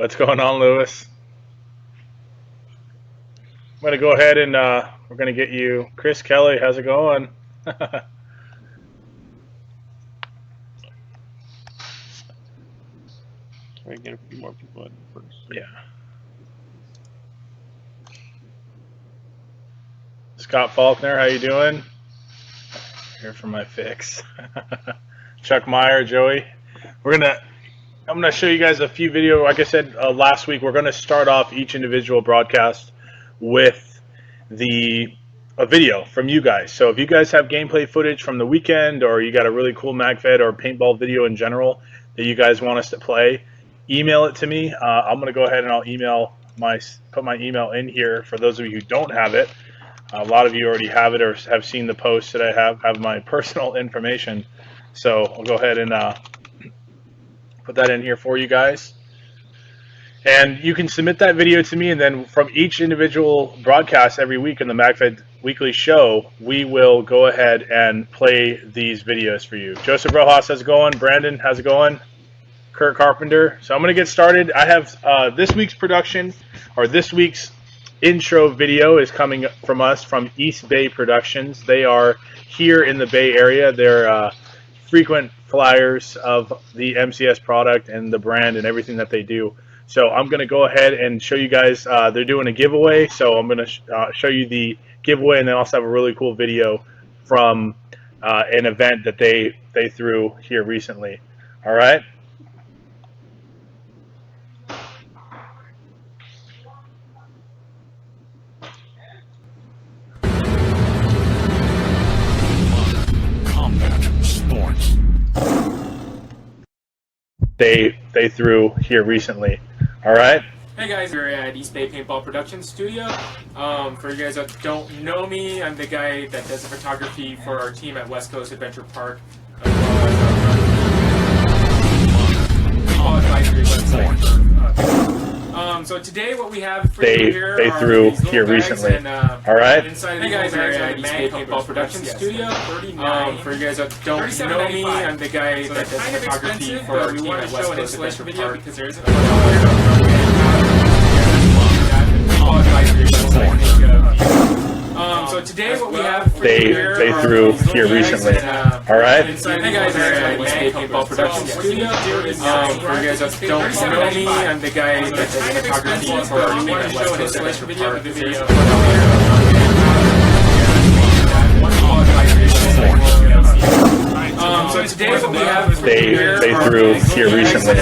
What's going on, Lewis? I'm going to go ahead and we're going to get you. Chris Kelly, how's it going? Try to get a few more people in first. Yeah. Scott Faulkner, how you doing? Here for my fix. Chuck Meyer, Joey. I'm gonna show you guys a few videos. Like I said last week, we're gonna start off each individual broadcast with a video from you guys. So if you guys have gameplay footage from the weekend, or you got a really cool magfed or paintball video in general that you guys want us to play, email it to me. I'm gonna go ahead and I'll put my email in here for those of you who don't have it. A lot of you already have it or have seen the posts that I have my personal information. So I'll go ahead and put that in here for you guys. And you can submit that video to me, and then from each individual broadcast every week in the MagFed Weekly Show, we will go ahead and play these videos for you. Joseph Rojas, how's it going? Brandon, how's it going? Kurt Carpenter. So I'm going to get started. I have this week's production, or this week's intro video is coming from us from East Bay Productions. They are here in the Bay Area. They're frequent flyers of the MCS product and the brand and everything that they do. So I'm going to go ahead and show you guys. They're doing a giveaway, so I'm going to show you the giveaway, and then also have a really cool video from an event that they threw here recently. All right. They threw here recently. All right. Hey guys, we're at East Bay Paintball Production Studio. For you guys that don't know me, I'm the guy that does the photography for our team at West Coast Adventure Park. Advisory website. So today what we have for you here they threw here recently. All right. Hey guys, we're at East Bay Paintball Production Studio. For you guys that don't know me, I'm the guy that does the photography for our team at West Coast Adventure Park. Because there is so today what we have for they threw here recently. All right. Hey guys, we're at East Bay Paintball Production Studio. For you guys that don't know me, I'm the guy that does the photography for our team at West Coast Adventure Park. So today what we have for they threw here recently.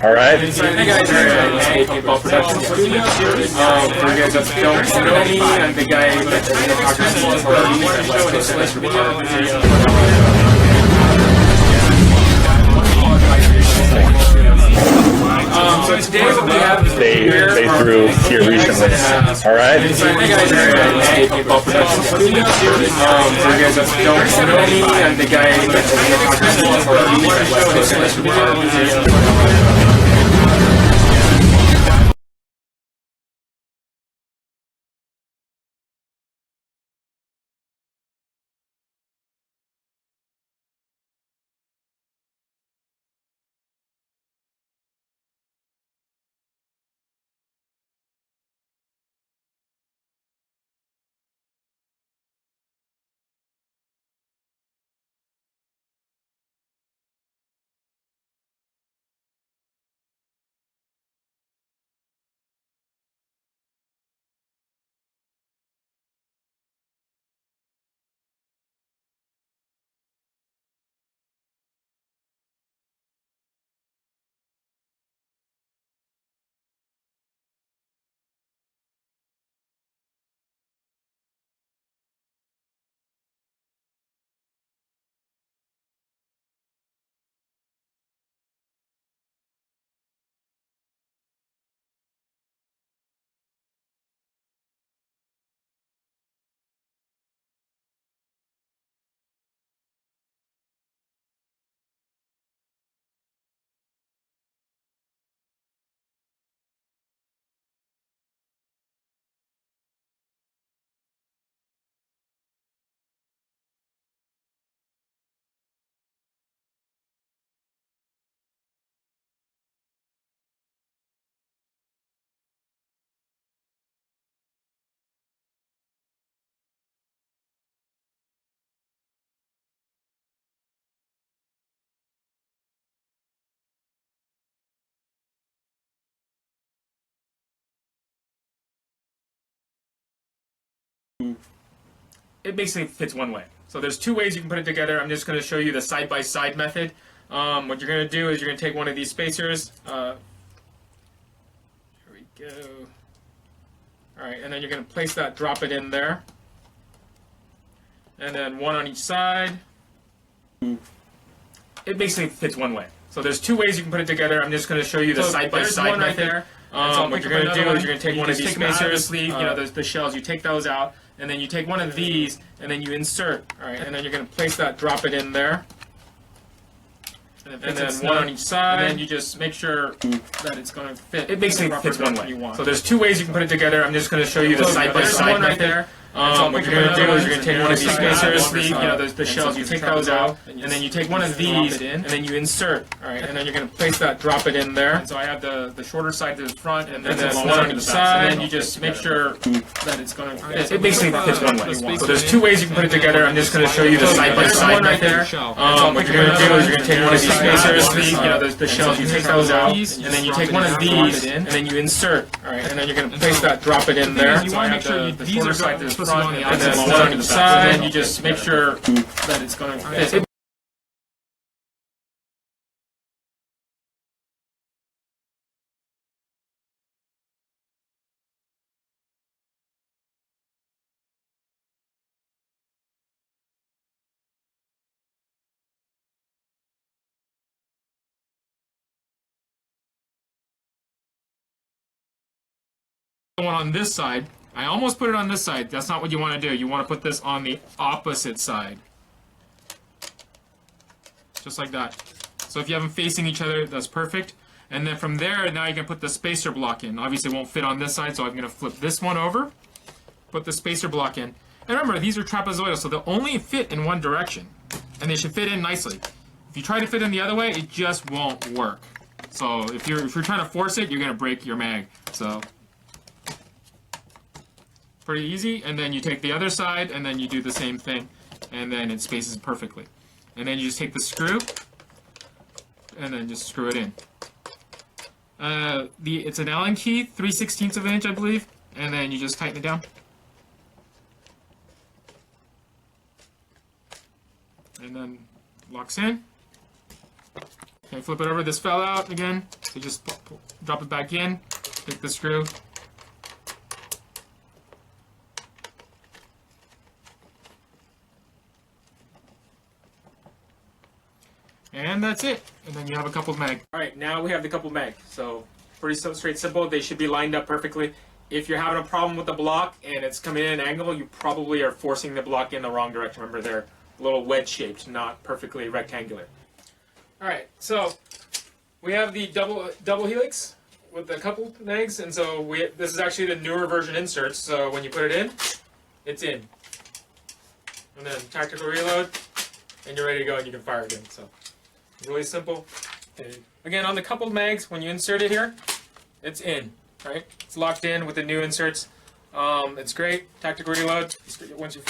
All right. Hey guys, we're at East Bay Paintball Production Studio. For you guys that don't know me, I'm the guy that does the photography for our team at West Coast Adventure Park. So today what we have they threw here recently. All right. Hey guys, we're at East Bay Paintball Production Studio. For you guys that don't know me, I'm the guy that does the photography for our team at West Coast Adventure Park. it basically fits one way. So there's two ways you can put it together. I'm just going to show you the side-by-side method. What you're going to do is you're going to take one of these spacers. Here we go. All right, and then you're going to place that, drop it in there. And then one on each side. It basically fits one way. So there's two ways you can put it together. I'm just going to show you the side-by-side method. What you're going to do is you're going to take one of these spacers, you know, the shells, you take those out, and then you take one of these, and then you insert, all right, and then you're going to place that, drop it in there, and then one on each side, and then you just make sure that it's going to fit. It basically fits one way. So there's two ways you can put it together. I'm just going to show you the side-by-side method. What you're going to do is you're going to take one of these spacers, you know, the shells, you take those out, and then you take one of these, and then you insert, all right, and then you're going to place that, drop it in there. And so I have the shorter side to the front, and then one on each side, and then you just make sure that it's going to fit. It basically fits one way. So there's two ways you can put it together. I'm just going to show you the side-by-side method. What you're going to do is you're going to take one of these spacers, you know, the shells, you take those out, and then you take one of these, and then you insert, all right, and then you're going to place that, drop it in there. You want to make sure the shorter side to the front, and then one on each side, and you just make sure that it's going to fit. One on this side. I almost put it on this side. That's not what you want to do. You want to put this on the opposite side. Just like that. So if you have them facing each other, that's perfect. And then from there, now you can put the spacer block in. Obviously it won't fit on this side, so I'm going to flip this one over. Put the spacer block in. And remember, these are trapezoidal, so they'll only fit in one direction. And they should fit in nicely. If you try to fit in the other way, it just won't work. So if you're trying to force it, you're going to break your mag. So pretty easy, and then you take the other side, and then you do the same thing, and then it spaces perfectly. And then you just take the screw, and then just screw it in. It's an Allen key, 3/16 of an inch, I believe, and then you just tighten it down. And then locks in. Okay, flip it over, this fell out again, so just drop it back in, take the screw, and that's it. And then you have a coupled mag. All right, now we have the coupled mag. So pretty straight, simple. They should be lined up perfectly. If you're having a problem with the block and it's coming in an angle, you probably are forcing the block in the wrong direction. Remember, they're a little wedge shaped, not perfectly rectangular. All right, so we have the double helix with the coupled mags, and so this is actually the newer version inserts. So when you put it in, it's in. And then tactical reload, and you're ready to go, and you can fire again. So really simple. Okay. Again, on the coupled mags, when you insert it here, it's in, right? It's locked in with the new inserts. It's great. Tactical reload. Once you're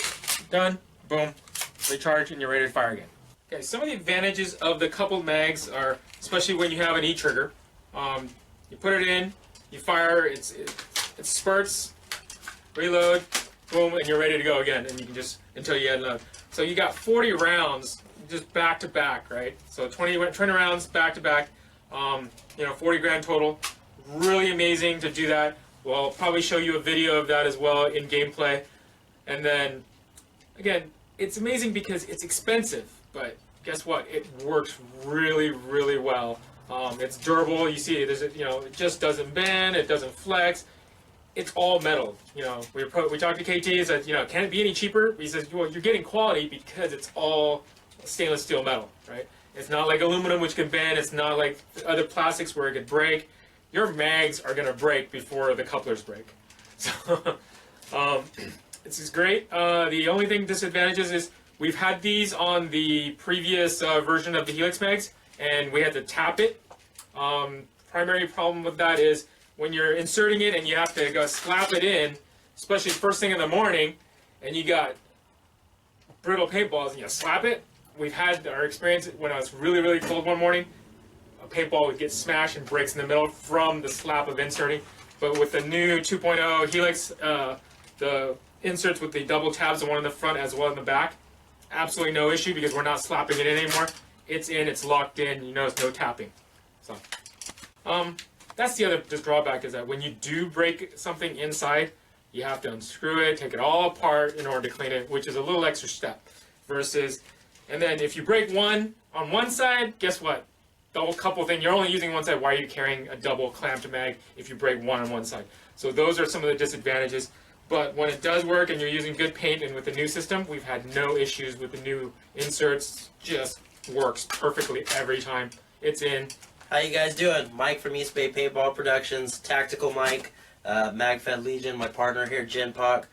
done, boom, recharge, and you're ready to fire again. Okay, some of the advantages of the coupled mags are, especially when you have an E-trigger, you put it in, you fire, it spurts, reload, boom, and you're ready to go again, and you can just, until you unload. So you got 40 rounds just back to back, right? So 20 rounds back to back, 40 grand total. Really amazing to do that. We'll probably show you a video of that as well in gameplay. And then, again, it's amazing because it's expensive, but guess what? It works really, really well. It's durable. You see, it just doesn't bend. It doesn't flex. It's all metal. We talked to KT. He said, can it be any cheaper? He says, well, you're getting quality because it's all stainless steel metal, right? It's not like aluminum, which can bend. It's not like other plastics where it could break. Your mags are going to break before the couplers break. So this is great. The only disadvantages is we've had these on the previous version of the Helix mags, and we had to tap it. Primary problem with that is when you're inserting it and you have to go slap it in, especially first thing in the morning, and you got brittle paintballs and you slap it. We've had our experience when I was really, really cold one morning. A paintball would get smashed and breaks in the middle from the slap of inserting. But with the new 2.0 Helix, the inserts with the double tabs, the one in the front as well in the back, absolutely no issue because we're not slapping it in anymore. It's in, it's locked in, you notice no tapping. So, that's the other drawback, is that when you do break something inside, you have to unscrew it, take it all apart in order to clean it, which is a little extra step. Versus, and then if you break one on one side, guess what? Double couple thing, you're only using one side. Why are you carrying a double clamped mag if you break one on one side? So those are some of the disadvantages. But when it does work and you're using good paint, and with the new system, we've had no issues with the new inserts. Just works perfectly every time. It's in. How you guys doing? Mike from East Bay Paintball Productions, Tactical Mike, MagFed Legion, my partner here, Jinpak.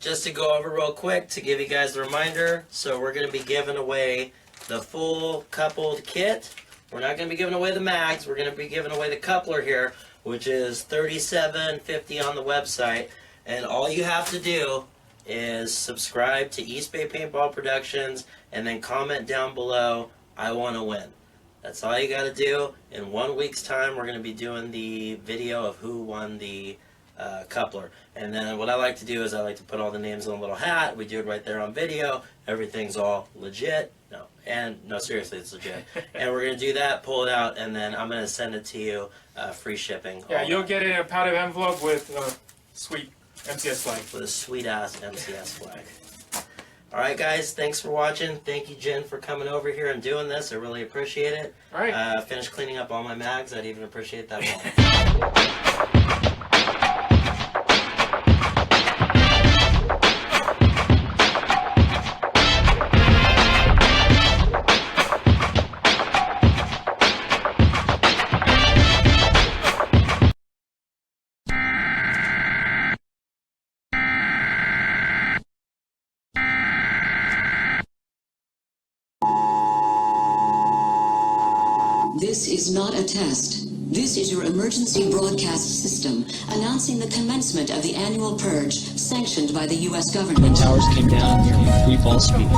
Just to go over real quick to give you guys a reminder, so we're going to be giving away the full coupled kit. We're not going to be giving away the mags, we're going to be giving away the coupler here, which is $37.50 on the website. And all you have to do is subscribe to East Bay Paintball Productions and then comment down below, I want to win. That's all you got to do. In 1 week's time, we're going to be doing the video of who won the coupler. And then what I like to do is I like to put all the names in a little hat. We do it right there on video. Everything's all legit. No, seriously, it's legit. And we're going to do that, pull it out, and then I'm going to send it to you, free shipping. Yeah, you'll get it in a padded envelope with a sweet MCS flag. With a sweet-ass MCS flag. Alright guys, thanks for watching. Thank you, Jen, for coming over here and doing this. I really appreciate it. Alright. Finish cleaning up all my mags. I'd even appreciate that more. This is not a test. This is your emergency broadcast system announcing the commencement of the annual purge sanctioned by the U.S. government. Towers came down near free fall speed,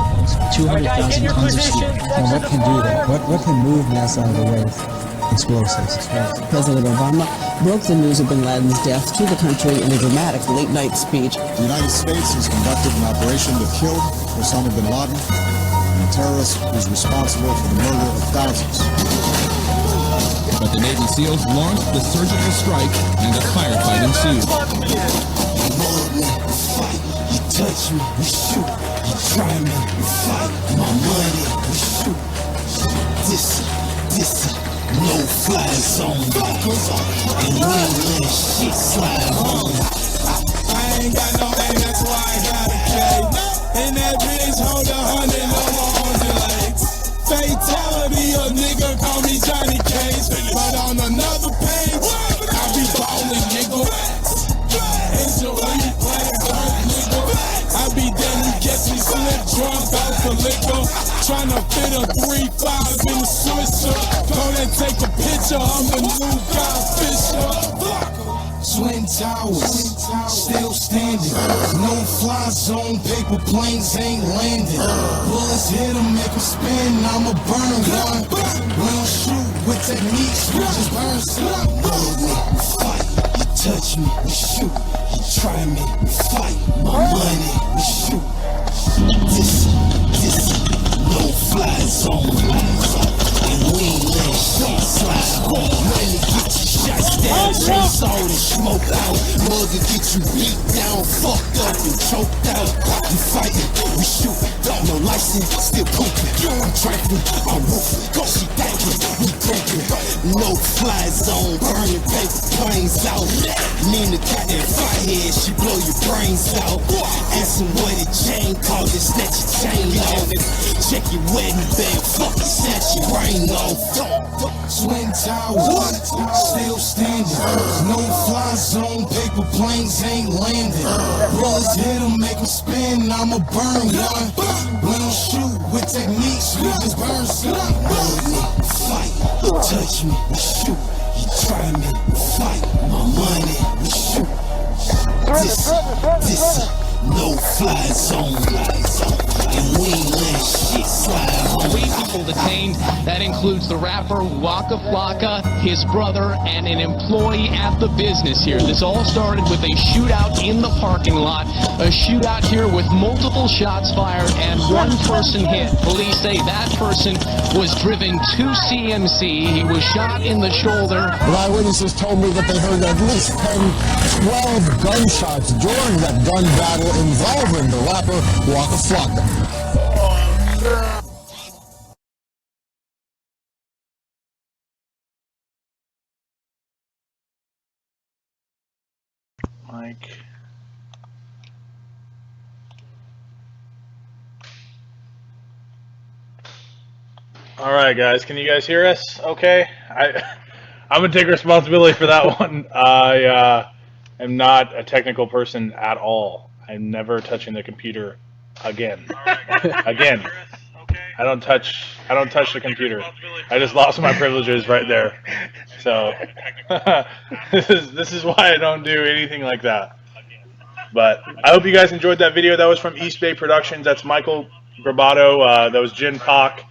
200,000 tons of steel. And what can do that? What can move mass out of the way? Explosives. President Obama broke the news of bin Laden's death to the country in a dramatic late-night speech. The United States has conducted an operation that killed Osama bin Laden, and the terrorist who's responsible for the murder of thousands. But the Navy SEALs launched the surgical strike, and a firefight ensued. You touch me, we shoot. You try me, we fight. My money, we shoot. This, no-fly zone. And we let shit slide home. I ain't got no aim, that's why I got a K. And that bitch hold 100, no more on the legs. Fatality, a nigga call me Johnny Cage. But on another page, I be ballin', nigga. Angel, you playing hurt, nigga. I be damn, you catch me slip drunk out the liquor. Tryna fit a 3-5 in the Swisher. Go and take a picture, I'm the new guy Fisher. Twin Towers, still standing. No fly zone, paper planes ain't landing. Bullets hit them, make them spin, I'ma burn one. We don't shoot with techniques, we just burn some. We fight, you touch me, we shoot. You try me, we fight. My money, we shoot. This, no fly zone. And we ain't let shit slide home. Money get you shots down, chase all the smoke out. Mugger get you beat down, fucked up and choked out. We fighting, we shoot, no license, still pooping. I'm trifling, I'm roofing, go she thanking, we broken. No fly zone, burning paper planes out. Nina got that firehead, she blow your brains out. Asking what a chain called it, snatch your chain off. Check your wedding band, fuck it, snatch your ring off. Twin Towers, still standing. No fly zone, paper planes ain't landing. Bullets hit them, make them spin, I'ma burn one. We don't shoot with techniques, we just burn some. Fight, you touch me, we shoot. You try me, we fight. My money, we shoot. This, no fly zone. And we ain't let shit slide home. detained. That includes the rapper Waka Flocka, his brother, and an employee at the business here. This all started with a shootout in the parking lot. A shootout here with multiple shots fired and one person hit. Police say that person was driven to CMC. He was shot in the shoulder. But eyewitnesses told me that they heard at least 10, 12 gunshots during that gun battle involving the rapper Waka Flocka. Mike. All right, guys. Can you guys hear us? Okay. I'm gonna take responsibility for that one. I am not a technical person at all. I'm never touching the computer again. Again. I don't touch the computer. I just lost my privileges right there. So this is why I don't do anything like that. But I hope you guys enjoyed that video. That was from East Bay Productions. That's Michael Grabato. That was Jin Pak.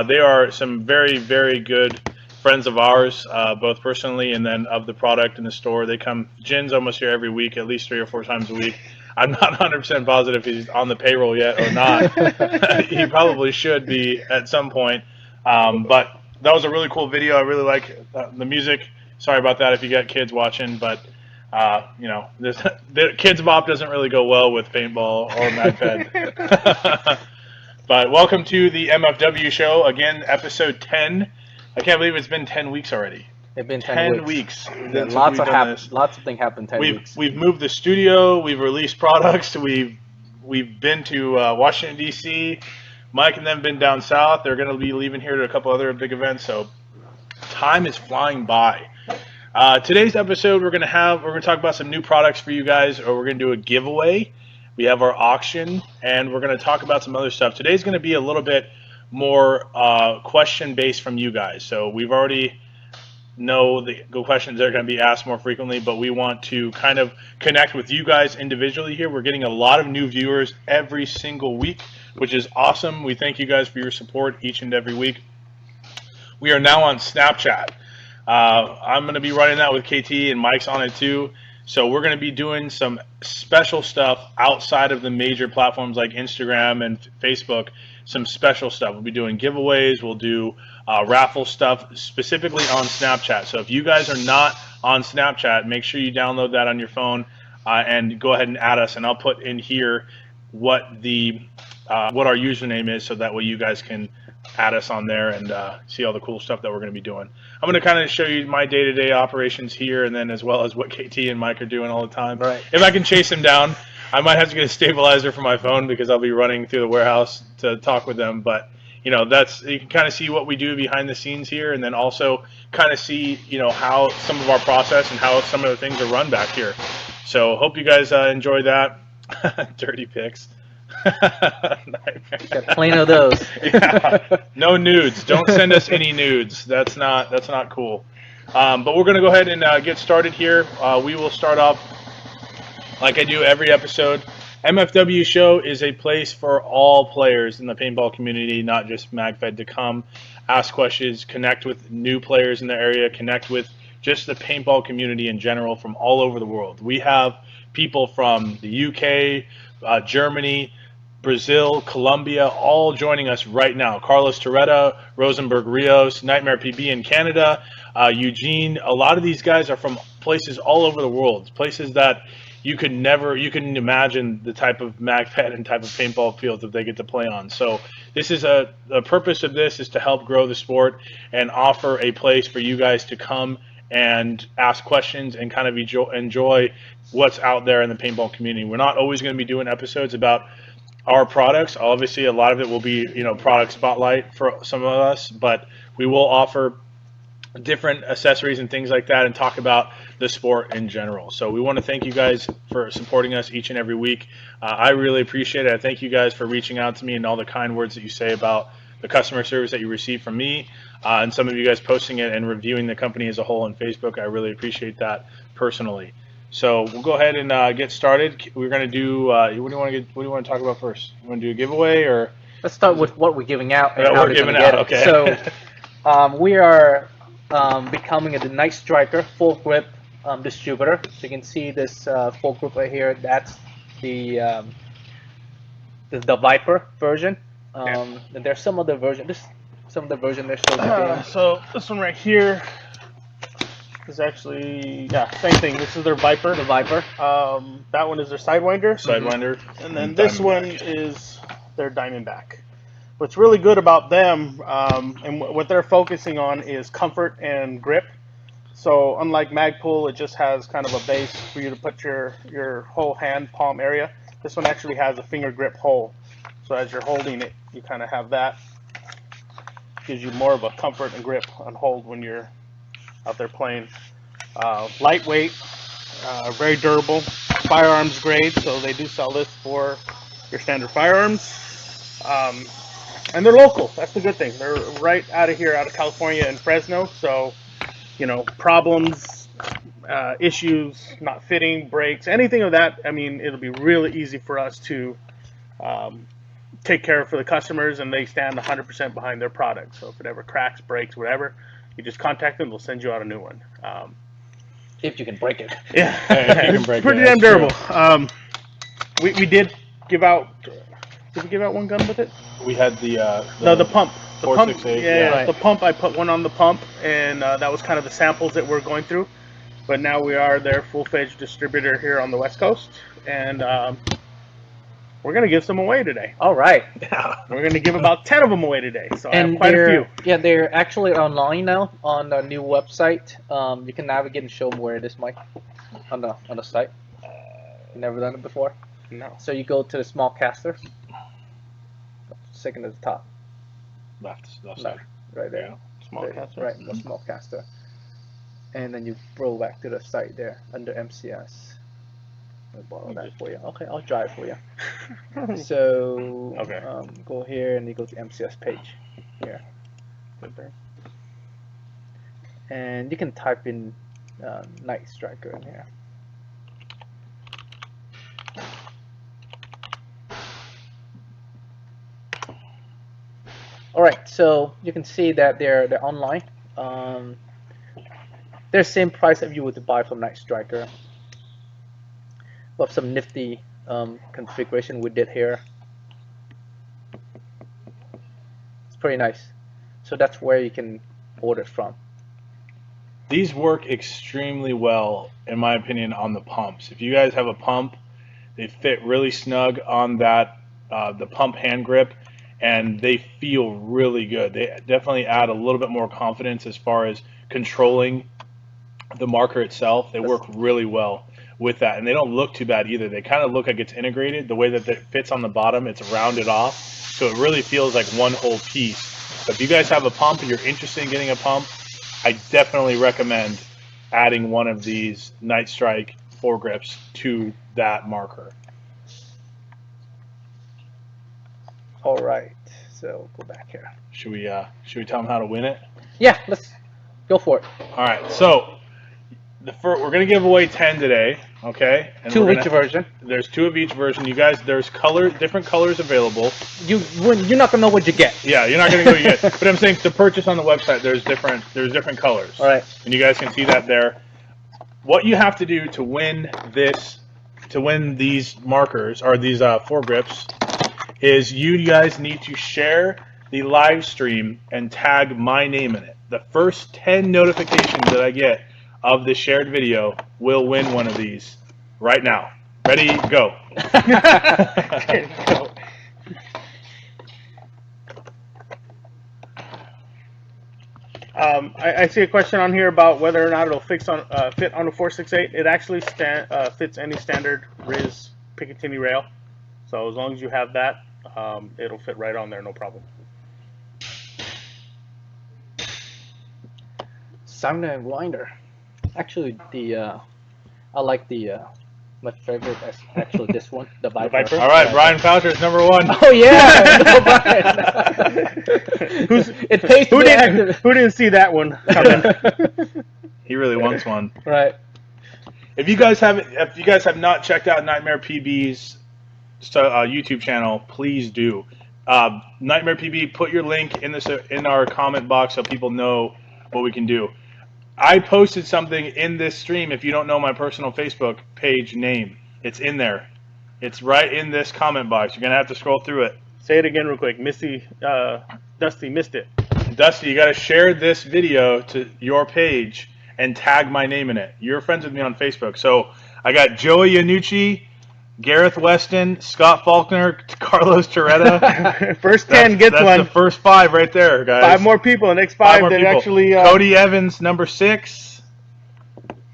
They are some very, very good friends of ours, both personally and then of the product in the store. They come. Jin's almost here every week, at least 3 or 4 times a week. I'm not 100% positive he's on the payroll yet or not. He probably should be at some point. But that was a really cool video. I really like the music. Sorry about that if you got kids watching, but you know, the Kids Bop doesn't really go well with paintball or magfed. But welcome to the MFW show again, episode 10. I can't believe it's been 10 weeks already. It's been 10 weeks. Yeah, lots of things happened 10 weeks. We've moved the studio. We've released products. We've been to Washington D.C. Mike and them been down south. They're going to be leaving here to a couple other big events. So time is flying by. Today's episode, we're going to talk about some new products for you guys, or we're going to do a giveaway. We have our auction, and we're going to talk about some other stuff. Today's going to be a little bit more question-based from you guys. So we've already know the questions that are going to be asked more frequently, but we want to kind of connect with you guys individually here. We're getting a lot of new viewers every single week, which is awesome. We thank you guys for your support each and every week. We are now on Snapchat. I'm going to be running that with KT, and Mike's on it too. So we're going to be doing some special stuff outside of the major platforms like Instagram and Facebook, some special stuff. We'll be doing giveaways. We'll do raffle stuff specifically on Snapchat. So if you guys are not on Snapchat, make sure you download that on your phone and go ahead and add us. And I'll put in here what our username is, so that way you guys can add us on there and see all the cool stuff that we're going to be doing. I'm going to kind of show you my day-to-day operations here, and then as well as what KT and Mike are doing all the time. Right. If I can chase them down, I might have to get a stabilizer for my phone because I'll be running through the warehouse to talk with them. But you know, you can kind of see what we do behind the scenes here, and then also kind of see, you know, how some of our process and how some of the things are run back here. So hope you guys enjoy that. Dirty pics. Got plenty of those. Yeah. No nudes. Don't send us any nudes. That's not cool. But we're gonna go ahead and get started here. We will start off like I do every episode. MFW show is a place for all players in the paintball community, not just MagFed, to come, ask questions, connect with new players in the area, connect with just the paintball community in general from all over the world. We have people from the UK, Germany, Brazil, Colombia, all joining us right now. Carlos Torretta, Rosenberg Rios, Nightmare PB in Canada, Eugene. A lot of these guys are from places all over the world, places that you couldn't imagine the type of MagFed and type of paintball fields that they get to play on. So this is the purpose of this is to help grow the sport and offer a place for you guys to come and ask questions and kind of enjoy what's out there in the paintball community. We're not always going to be doing episodes about our products. Obviously, a lot of it will be, you know, product spotlight for some of us, but we will offer different accessories and things like that and talk about the sport in general. So we want to thank you guys for supporting us each and every week. I really appreciate it. I thank you guys for reaching out to me and all the kind words that you say about the customer service that you receive from me, and some of you guys posting it and reviewing the company as a whole on Facebook. I really appreciate that personally. So we'll go ahead and get started. We're going to do. What do you want to talk about first? You want to do a giveaway, or Let's start with what we're giving out and Yeah, how we're they're gonna giving get out, it. okay. So we are becoming the Nightstrike Foregrip distributor. So you can see this Foregrip right here. That's the Viper version. And there's some other version. Some of the version they're still doing. So this one right here is actually same thing. This is their Viper. The Viper. That one is their Sidewinder. Sidewinder. And then this one is their Diamondback. What's really good about them and what they're focusing on is comfort and grip. So unlike Magpul, it just has kind of a base for you to put your whole hand palm area. This one actually has a finger grip hole. So as you're holding it, you kind of have that. Gives you more of a comfort and grip on hold when you're out there playing. Lightweight, very durable, firearms grade, so they do sell this for your standard firearms. And they're local, that's the good thing. They're right out of here, out of California and Fresno, so, you know, problems, issues, not fitting, breaks, anything of that, I mean, it'll be really easy for us to take care of for the customers, and they stand 100% behind their product. So if it ever cracks, breaks, whatever, you just contact them, they'll send you out a new one. If you can break it. Yeah, you can break pretty it, damn durable. true. We did give out, did we give out one gun with it? We had the pump. The pump, 468. yeah, Right. the pump, I put one on the pump, and that was kind of the samples that we're going through. But now we are their full-fledged distributor here on the West Coast, and we're going to give some away today. All right. We're going to give about 10 of them away today, so I And have quite a few. Yeah, they're actually online now on the new website. You can navigate and show them where it is, Mike, on the site. You never done it before? No. So you go to the small caster. Second at the top. Left Left, side. right there. Small There, caster? Right, the small caster. And then you roll back to the site there under MCS. I'll borrow that for you. Okay, I'll drive for you. So Okay. go here and you go to MCS page here. And you can type in Nightstrike in here. Alright, so you can see that they're online. They're same price if you were to buy from Nightstrike. With some nifty configuration we did here. It's pretty nice. So that's where you can order from. These work extremely well, in my opinion, on the pumps. If you guys have a pump, they fit really snug on that the pump hand grip, and they feel really good. They definitely add a little bit more confidence as far as controlling the marker itself. They work really well with that, and they don't look too bad either. They kind of look like it's integrated. The way that it fits on the bottom, it's rounded off, so it really feels like one whole piece. So if you guys have a pump and you're interested in getting a pump, I definitely recommend adding one of these Nightstrike Foregrips to that marker. All right, so go back here. Should we tell them how to win it? Yeah, let's go for it. All right, so we're gonna give away 10 today, okay? And Two of each version. There's 2 of each version. You guys, there's different colors available. You're not gonna know what you get. Yeah, you're not gonna know what you get. But I'm saying to purchase on the website, there's different colors. All right. And you guys can see that there. What you have to do to win these markers or these Foregrips is you guys need to share the live stream and tag my name in it. The first 10 notifications that I get of the shared video will win one of these right now. Ready, go. I see a question on here about whether or not it'll fit on a 468. It actually fits any standard RIS Picatinny rail. So as long as you have that, it'll fit right on there, no problem. Sound and Grinder. Actually, I like my favorite is actually this one, the Viper. All right, Brian Foucher's number 1. Oh yeah, no, Brian. Who didn't see that one coming? He really wants one. Right. If you guys have not checked out Nightmare PB's YouTube channel, please do. Nightmare PB, put your link in our comment box so people know what we can do. I posted something in this stream. If you don't know my personal Facebook page name, it's in there. It's right in this comment box. You're gonna have to scroll through it. Say it again real quick. Dusty missed it. Dusty, you got to share this video to your page and tag my name in it. You're friends with me on Facebook. So I got Joey Yanucci, Gareth Weston, Scott Faulkner, Carlos Toretta. First 10 gets one. That's the first 5 right there, guys. 5 more people. The next 5 that actually... Cody Evans, number 6.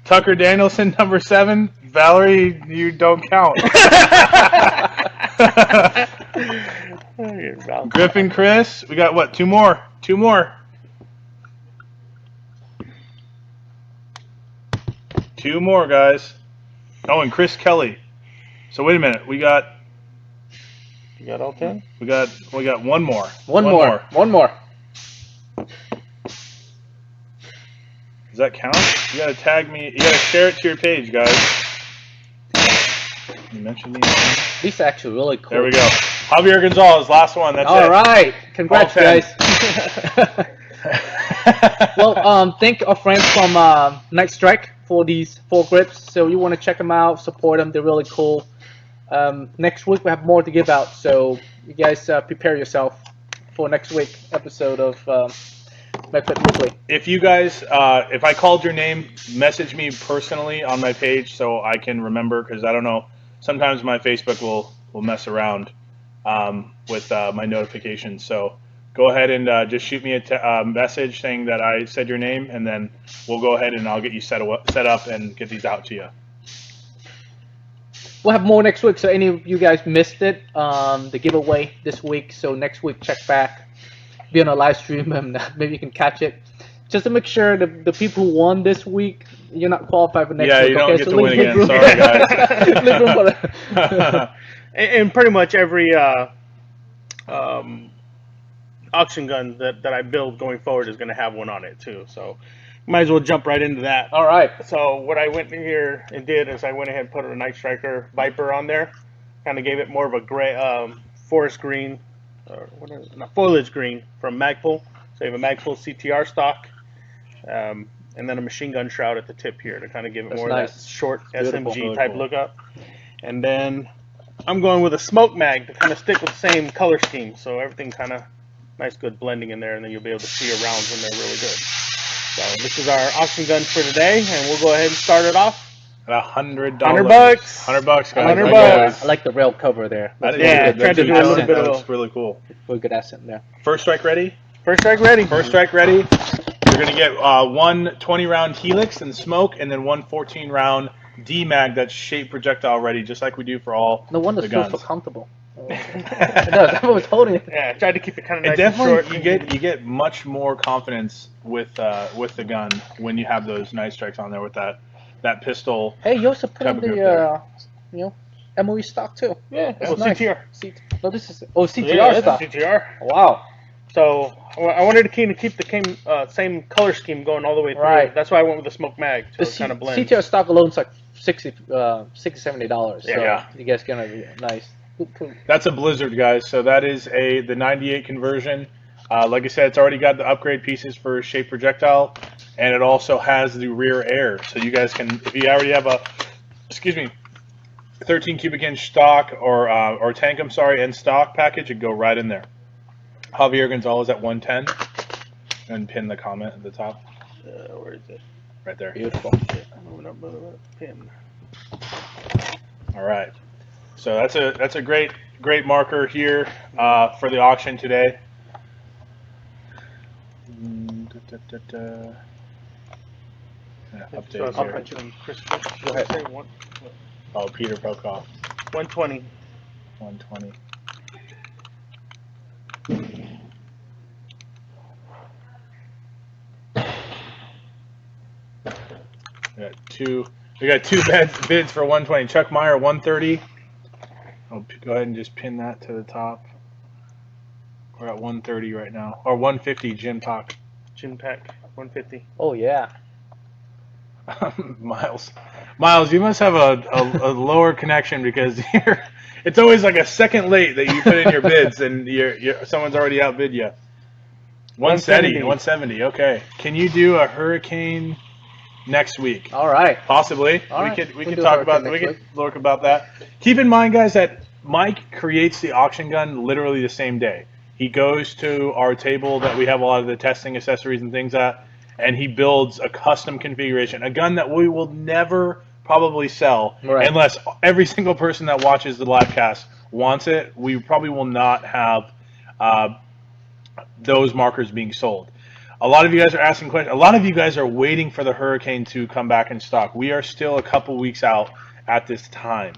Tucker Danielson, number 7. Valerie, you don't count. Griffin Chris. We got, what, 2 more? 2 more. 2 more, guys. Oh, and Chris Kelly. So wait a minute. We got... You got all 10? We got 1 more. One more. Does that count? You gotta tag me. You gotta share it to your page, guys. You mentioned these. These are actually really cool. There we go. Javier Gonzalez, last one. That's it. All right. Congrats, guys. Well, thank our friends from Nightstrike for these Foregrip. So you want to check them out, support them. They're really cool. Next week we have more to give out. So you guys prepare yourself for next week episode of MFW Weekly. If you guys, if I called your name, message me personally on my page so I can remember, because I don't know. Sometimes my Facebook will mess around with my notifications. So go ahead and just shoot me a message saying that I said your name, and then we'll go ahead and I'll get you set up and get these out to you. We'll have more next week, so any of you guys missed it, the giveaway this week. So next week, check back, be on a live stream, and maybe you can catch it. Just to make sure the people who won this week, you're not qualified for next week. Yeah, you don't get to win again. Sorry, guys. And pretty much every auction gun that I build going forward is going to have one on it too. So might as well jump right into that. All right. So what I went in here and did is I went ahead and put a Nightstriker Viper on there. Kind of gave it more of a gray, forest green, or what is it? No, foliage green from Magpul. So you have a Magpul CTR stock, and then a machine gun shroud at the tip here to kind of give it more of that short SMG type look up. And then I'm going with a smoke mag to kind of stick with the same color scheme, so everything kind of nice, good blending in there, and then you'll be able to see your rounds in there really good. So this is our auction gun for today, and we'll go ahead and start it off. At $100. $100 bucks. $100 guys. $100 bucks. I like the rail cover there. Yeah, tried to do a little bit of That's really cool. Really good accent there. First strike ready? First strike ready. First strike ready. You're gonna get one 20-round Helix and smoke, and then one 14-round D-mag that's shape projectile ready, just like we do for all no wonder the it feels guns. so comfortable. It does. Everyone's holding it. Yeah, I tried to keep it kind of nice And definitely, and short. you get much more confidence with the gun when you have those Nightstrikes on there with that pistol. Hey, you also put on cover grip the MOE stock too. Yeah, that's well, nice. CTR. No, this is CTR yeah, stock. CTR. Wow. So I wanted to keep the same color scheme going all the way through. Right. That's why I went with the smoke mag. So The it kind of blends. CTR stock alone is like $60-$70. So Yeah. you guys gonna be nice. That's a Blizzard, guys. So that is the 98 conversion. Like I said, it's already got the upgrade pieces for shape projectile, and it also has the rear air. So you guys can, if you already have a, 13 cubic inch stock or tank, and stock package, it'd go right in there. Javier Gonzalez at 110, and pin the comment at the top. Where is it? Right there. Beautiful. Pin. All right. So that's a great marker here for the auction today. Update here. Go ahead. Oh, Peter Prokop. 120. 120. We got two bids for 120. Chuck Meyer 130. I'll go ahead and just pin that to the top. We're at 130 right now, or 150. Jim Pack. Jim Pack 150. Oh yeah. Miles, you must have a lower connection because it's always like a second late that you put in your bids and someone's already outbid you. 170. Okay. Can you do a hurricane next week? All right. Possibly. All right. We could talk about that. Keep in mind, guys, that Mike creates the auction gun literally the same day. He goes to our table that we have a lot of the testing accessories and things at, and he builds a custom configuration, a gun that we will never probably sell unless every single person that watches the live cast wants it. We probably will not have those markers being sold. A lot of you guys are asking questions. A lot of you guys are waiting for the Hurricane to come back in stock. We are still a couple weeks out at this time.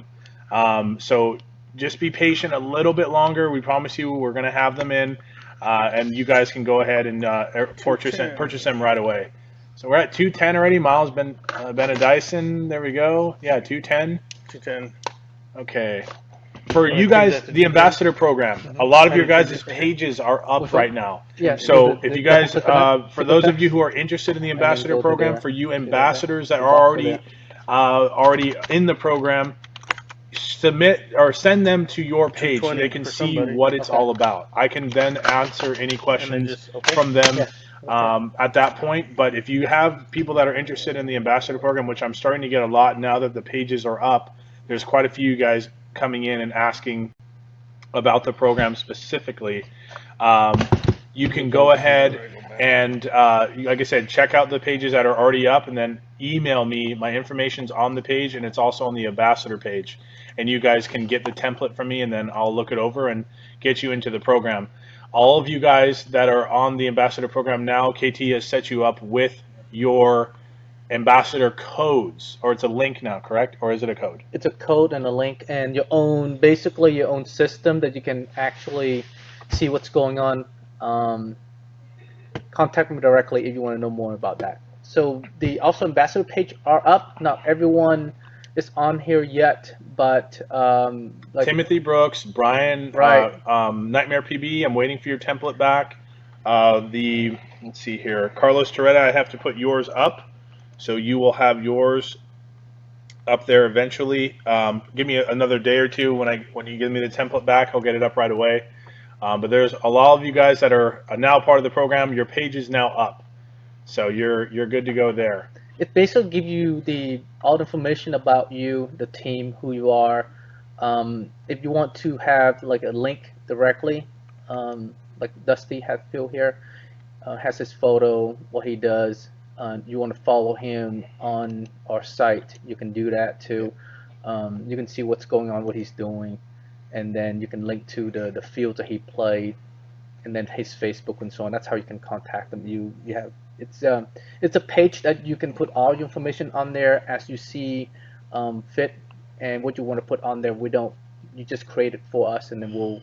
So just be patient a little bit longer. We promise you we're going to have them in, and you guys can go ahead and purchase them right away. So we're at 210 already. Miles Ben a Dyson. There we go. Yeah, 210. 210. Okay. For you guys, the ambassador program, a lot of your guys' pages are up right now. Yeah. So if you guys, for those of you who are interested in the ambassador program, for you ambassadors that are already in the program, submit or send them to your page so they can see what it's all about. I can then answer any questions from them at that point. But if you have people that are interested in the ambassador program, which I'm starting to get a lot now that the pages are up, there's quite a few guys coming in and asking about the program specifically. You can go ahead and, like I said, check out the pages that are already up and then email me. My information's on the page and it's also on the ambassador page. And you guys can get the template from me and then I'll look it over and get you into the program. All of you guys that are on the ambassador program now, KT has set you up with your ambassador codes, or it's a link now, correct? Or is it a code? It's a code and a link and basically your own system that you can actually see what's going on. Contact me directly if you want to know more about that. So the also ambassador page are up. Not everyone is on here yet, but like Timothy Brooks, Brian, Nightmare PB, I'm waiting for your template back. Let's see here, Carlos Toretta, I have to put yours up. So you will have yours up there eventually. Give me another day or two when you give me the template back. I'll get it up right away. But there's a lot of you guys that are now part of the program. Your page is now up, so you're good to go there. It basically gives you all the information about you, the team, who you are. If you want to have like a link directly, like Dusty Hatfield here has his photo, what he does. You want to follow him on our site, you can do that too. You can see what's going on, what he's doing, and then you can link to the fields that he played, and then his Facebook and so on. That's how you can contact him. You have it's a page that you can put all your information on there as you see fit, and what you want to put on there. You just create it for us, and then we'll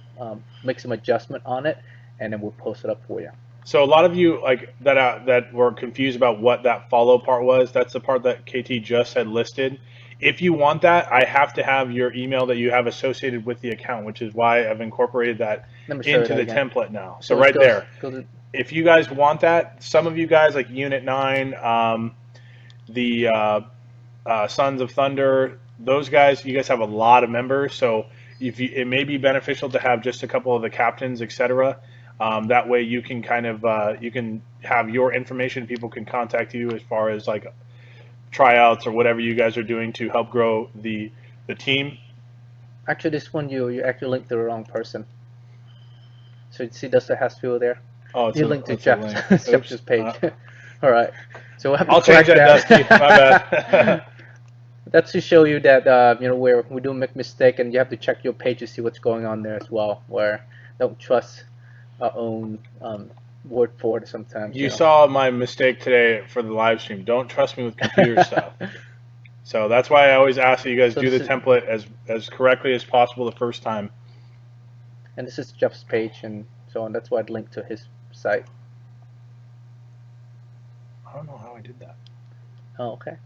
make some adjustment on it, and then we'll post it up for you. So a lot of you that were confused about what that follow part was, that's the part that KT just had listed. If you want that, I have to have your email that you have associated with the account, which is why I've incorporated that into the template now. So right there. If you guys want that, some of you guys like Unit 9, the Sons of Thunder, those guys, you guys have a lot of members. So it may be beneficial to have just a couple of the captains, etc. That way you can kind of you can have your information. People can contact you as far as like tryouts or whatever you guys are doing to help grow the team. Actually, this one you actually linked to the wrong person. So you see Dusty Hatfield there. Oh, you linked to Jeff's page. All right. So we'll have to I'll change that, Dusty. My bad. That's to show you that where we do make mistake, and you have to check your page to see what's going on there as well. Where don't trust our own word for it sometimes. You saw my mistake today for the live stream. Don't trust me with computer stuff. So that's why I always ask that you guys do the template as correctly as possible the first time. And this is Jeff's page and so on. That's why I'd link to his site. I don't know how I did that. Oh, okay.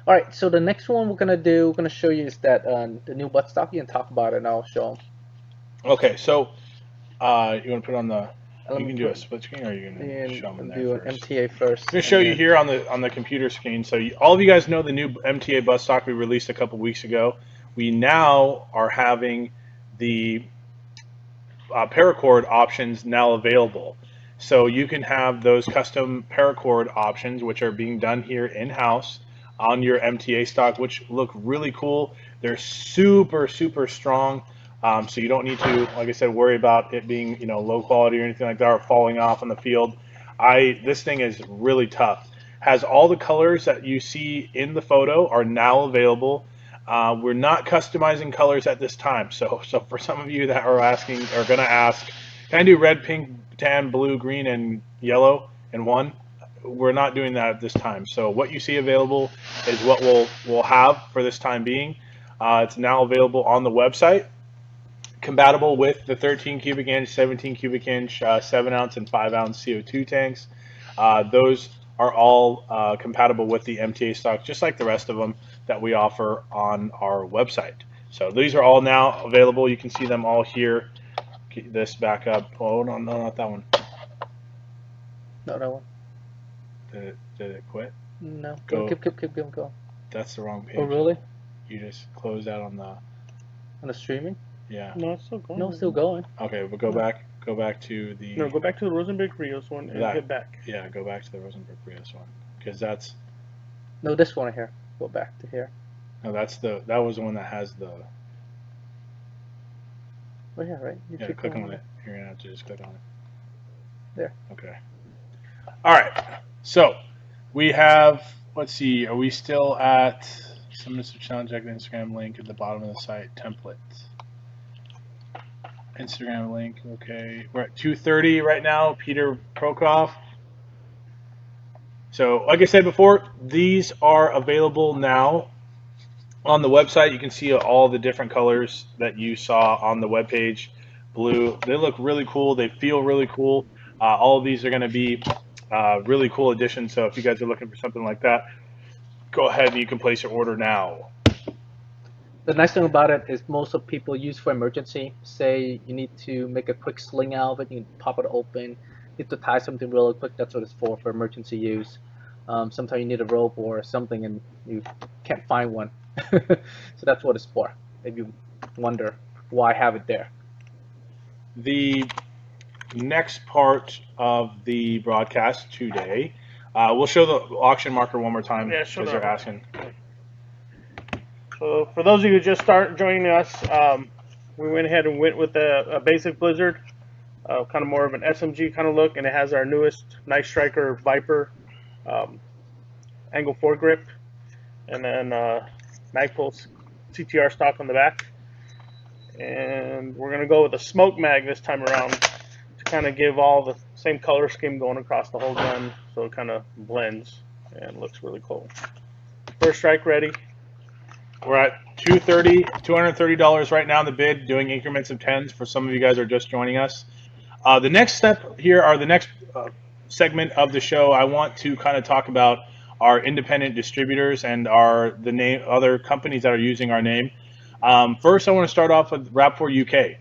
All right. So the next one we're gonna show you is that the new buttstock. You can talk about it, and I'll show them. Okay. So you want to put on the You can do a split screen, or you can show them do there an first. MTA first. I'm going to show you here on the computer screen. So all of you guys know the new MTA bus stock we released a couple weeks ago. We now are having the paracord options now available. So you can have those custom paracord options, which are being done here in-house on your MTA stock, which look really cool. They're super, super strong. So you don't need to, like I said, worry about it being, low quality or anything like that, or falling off on the field. This thing is really tough. Has all the colors that you see in the photo are now available. We're not customizing colors at this time. So for some of you that are going to ask, can I do red, pink, tan, blue, green, and yellow in one? We're not doing that at this time. So what you see available is what we'll have for this time being. It's now available on the website. Compatible with the 13 cubic inch, 17 cubic inch, 7 ounce, and 5 ounce CO2 tanks. Those are all compatible with the MTA stock, just like the rest of them that we offer on our website. So these are all now available. You can see them all here. Get this back up. Oh, no, not that one. No, that one. Did it quit? No. Go. Keep going. That's the wrong page. Oh, really? You just closed out on the streaming? Yeah. No, it's still going. No, it's still going. Okay, but go back to the... No, go back to the Rosenberg Rios one and hit back. Yeah, go back to the Rosenberg Rios one. Because that's... No, this one here. Go back to here. No, that was the one that has the... Oh, yeah, right? Yeah, click on it. You're going to have to just click on it. There. Okay. All right. So, we have... Let's see. Are we still at... Submit the challenge, check the Instagram link at the bottom of the site. Template. Instagram link, okay. We're at 2:30 right now, Peter Prokop. So, like I said before, these are available now on the website. You can see all the different colors that you saw on the webpage. Blue, they look really cool. They feel really cool. All of these are going to be really cool additions. So, if you guys are looking for something like that, go ahead and you can place your order now. The nice thing about it is most of people use for emergency. Say you need to make a quick sling out of it, you can pop it open. Need to tie something really quick, that's what it's for emergency use. Sometimes you need a rope or something and you can't find one. So that's what it's for. If you wonder why have it there. The next part of the broadcast today, we'll show the auction marker one more time because they're asking. So for those of you who just start joining us, we went ahead and went with a basic Blizzard, kind of more of an SMG kind of look, and it has our newest Nightstrike Viper angle foregrip, and then Magpulse CTR stock on the back. And we're going to go with a smoke mag this time around to kind of give all the same color scheme going across the whole gun, so it kind of blends and looks really cool. First strike ready. We're at $230 right now in the bid, doing increments of 10s for some of you guys who are just joining us. The next step here, or the next segment of the show, I want to kind of talk about our independent distributors and other companies that are using our name. First, I want to start off with RAP4 UK,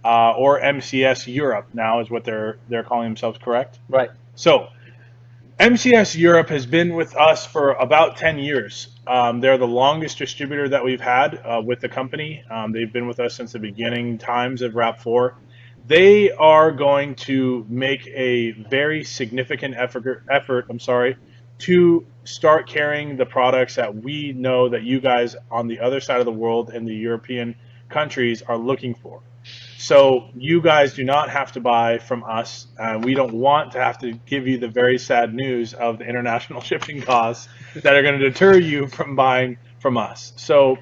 or MCS Europe now is what they're calling themselves, correct? Right. So, MCS Europe has been with us for about 10 years. They're the longest distributor that we've had with the company. They've been with us since the beginning times of RAP4. They are going to make a very significant effort to start carrying the products that we know that you guys on the other side of the world in the European countries are looking for. So you guys do not have to buy from us. We don't want to have to give you the very sad news of the international shipping costs that are going to deter you from buying from us. So